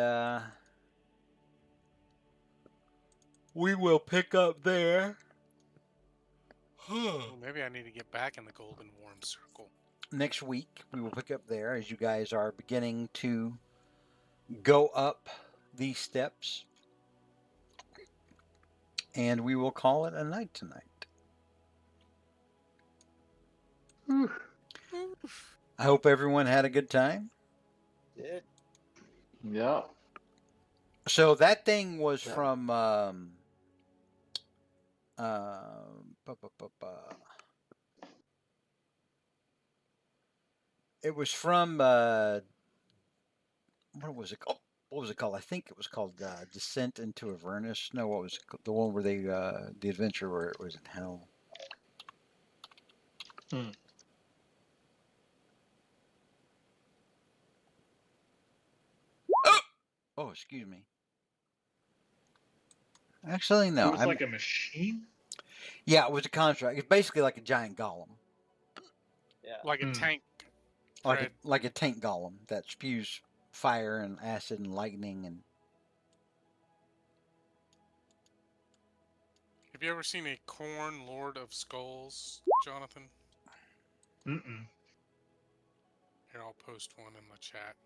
we will pick up there. Well, maybe I need to get back in the golden warm circle. Next week, we will pick up there as you guys are beginning to go up these steps. And we will call it a night tonight. I hope everyone had a good time. Did. Yeah. So that thing was Yeah. from it was from what was it called? What was it called? I think it was called Descent into Avernus. No, what was it called? The one where they the adventure where it was in hell. Oh, excuse me. Actually, no. It was like a machine? Yeah, it was a construct. It's basically like a giant golem, Yeah. Like a Hmm. tank. like Fred. a tank golem that spews fire and acid and lightning and. Have you ever seen a Corn Lord of Skulls, Jonathan? Mm-mm. Here, I'll post one in the chat.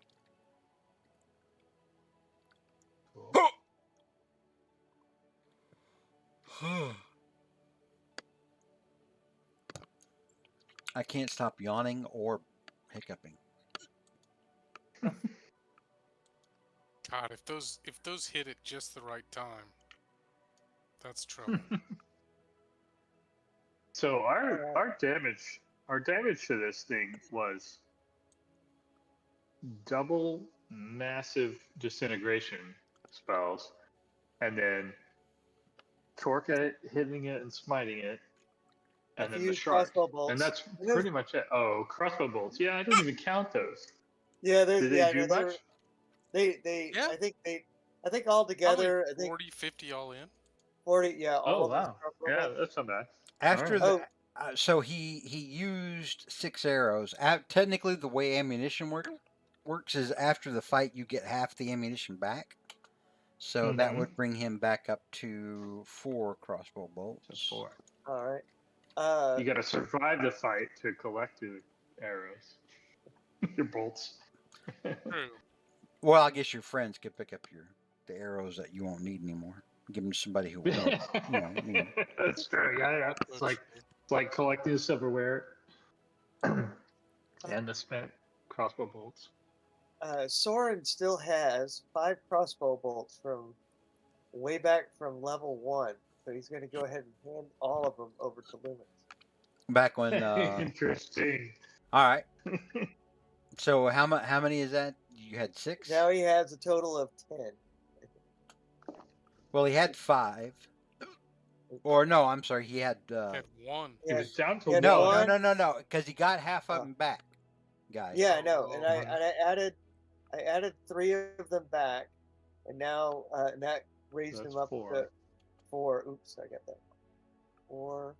I can't stop yawning or hiccuping. God, if those hit at just the right time, that's trouble. So our damage to this thing was double massive disintegration spells, and then torque at it, hitting it, and smiting it, A and then few the shark. crossbow bolts. And that's And those- pretty much it. Oh, crossbow bolts. Yeah, I didn't even count those. Yeah, they Did they yeah, do no, much? they Yeah. I think all together, Probably I think 40, 50 all in. 40. Yeah, all Oh of those wow. crossbow Yeah, bolts. that's not bad. After Alright. the, so he used 6 arrows. Technically, the way ammunition works is after the fight you get half the ammunition back. So that Mhm. would bring him back up to 4 crossbow bolts. So 4. All right. You got to survive the fight to collect the arrows, your bolts. True. Well, I guess your friends could pick up the arrows that you won't need anymore. Give them to somebody who will. That's true. Yeah. It's like collecting the silverware and the spent crossbow bolts. Soren still has 5 crossbow bolts from way back from level 1, so he's going to go ahead and hand all of them over to Lumens. Back when. Interesting. All right. So how many is that? You had 6. Now he has a total of 10. Well, he had 5. Or no, I'm sorry. He had. Had one. He was down to He had No, one. no. Because he got half of them back, guys. Yeah, I know, and Oh. I added 3 of them back, and now and that raised That's him up 4. to 4. Oops, I got that 4,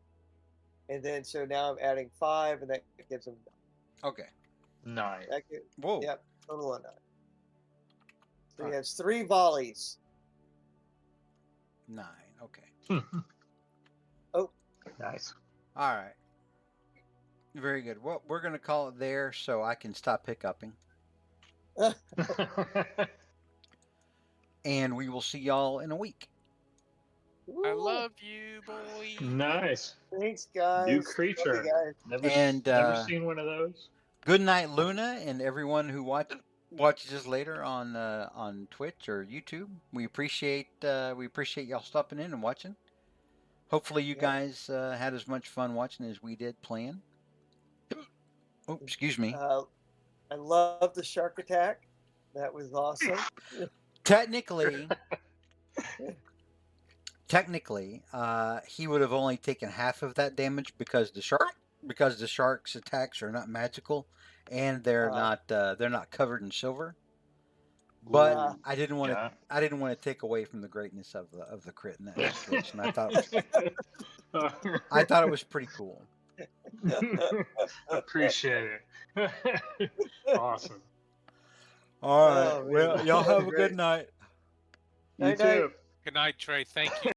and then so now I'm adding 5, and that gives him Okay. 9. Whoa. Yep, total of 9. So he Alright. has 3 volleys. 9. Okay. Oh, Nice. All right. Very good. Well, we're gonna call it there, so I can stop hiccuping, and we will see y'all in a week. I woo. love you, boy. Nice. Thanks, guys. New Love you creature. guys. Never seen one of those. Good night, Luna, and everyone who watches us later on Twitch or YouTube. We appreciate y'all stopping in and watching. Hopefully, you Yep. guys had as much fun watching as we did playing. Oh, excuse me. I love the shark attack. That was awesome. Technically, he would have only taken half of that damage because the shark's attacks are not magical, and they're not covered in silver. But Yeah. I didn't want to. Yeah. I didn't want to take away from the greatness of the crit in that situation. I thought it was pretty cool. Appreciate it. Awesome. All right. Oh, man. Well, y'all That was have a good great. night. You Night, too. night. Good night, Trey. Thank you.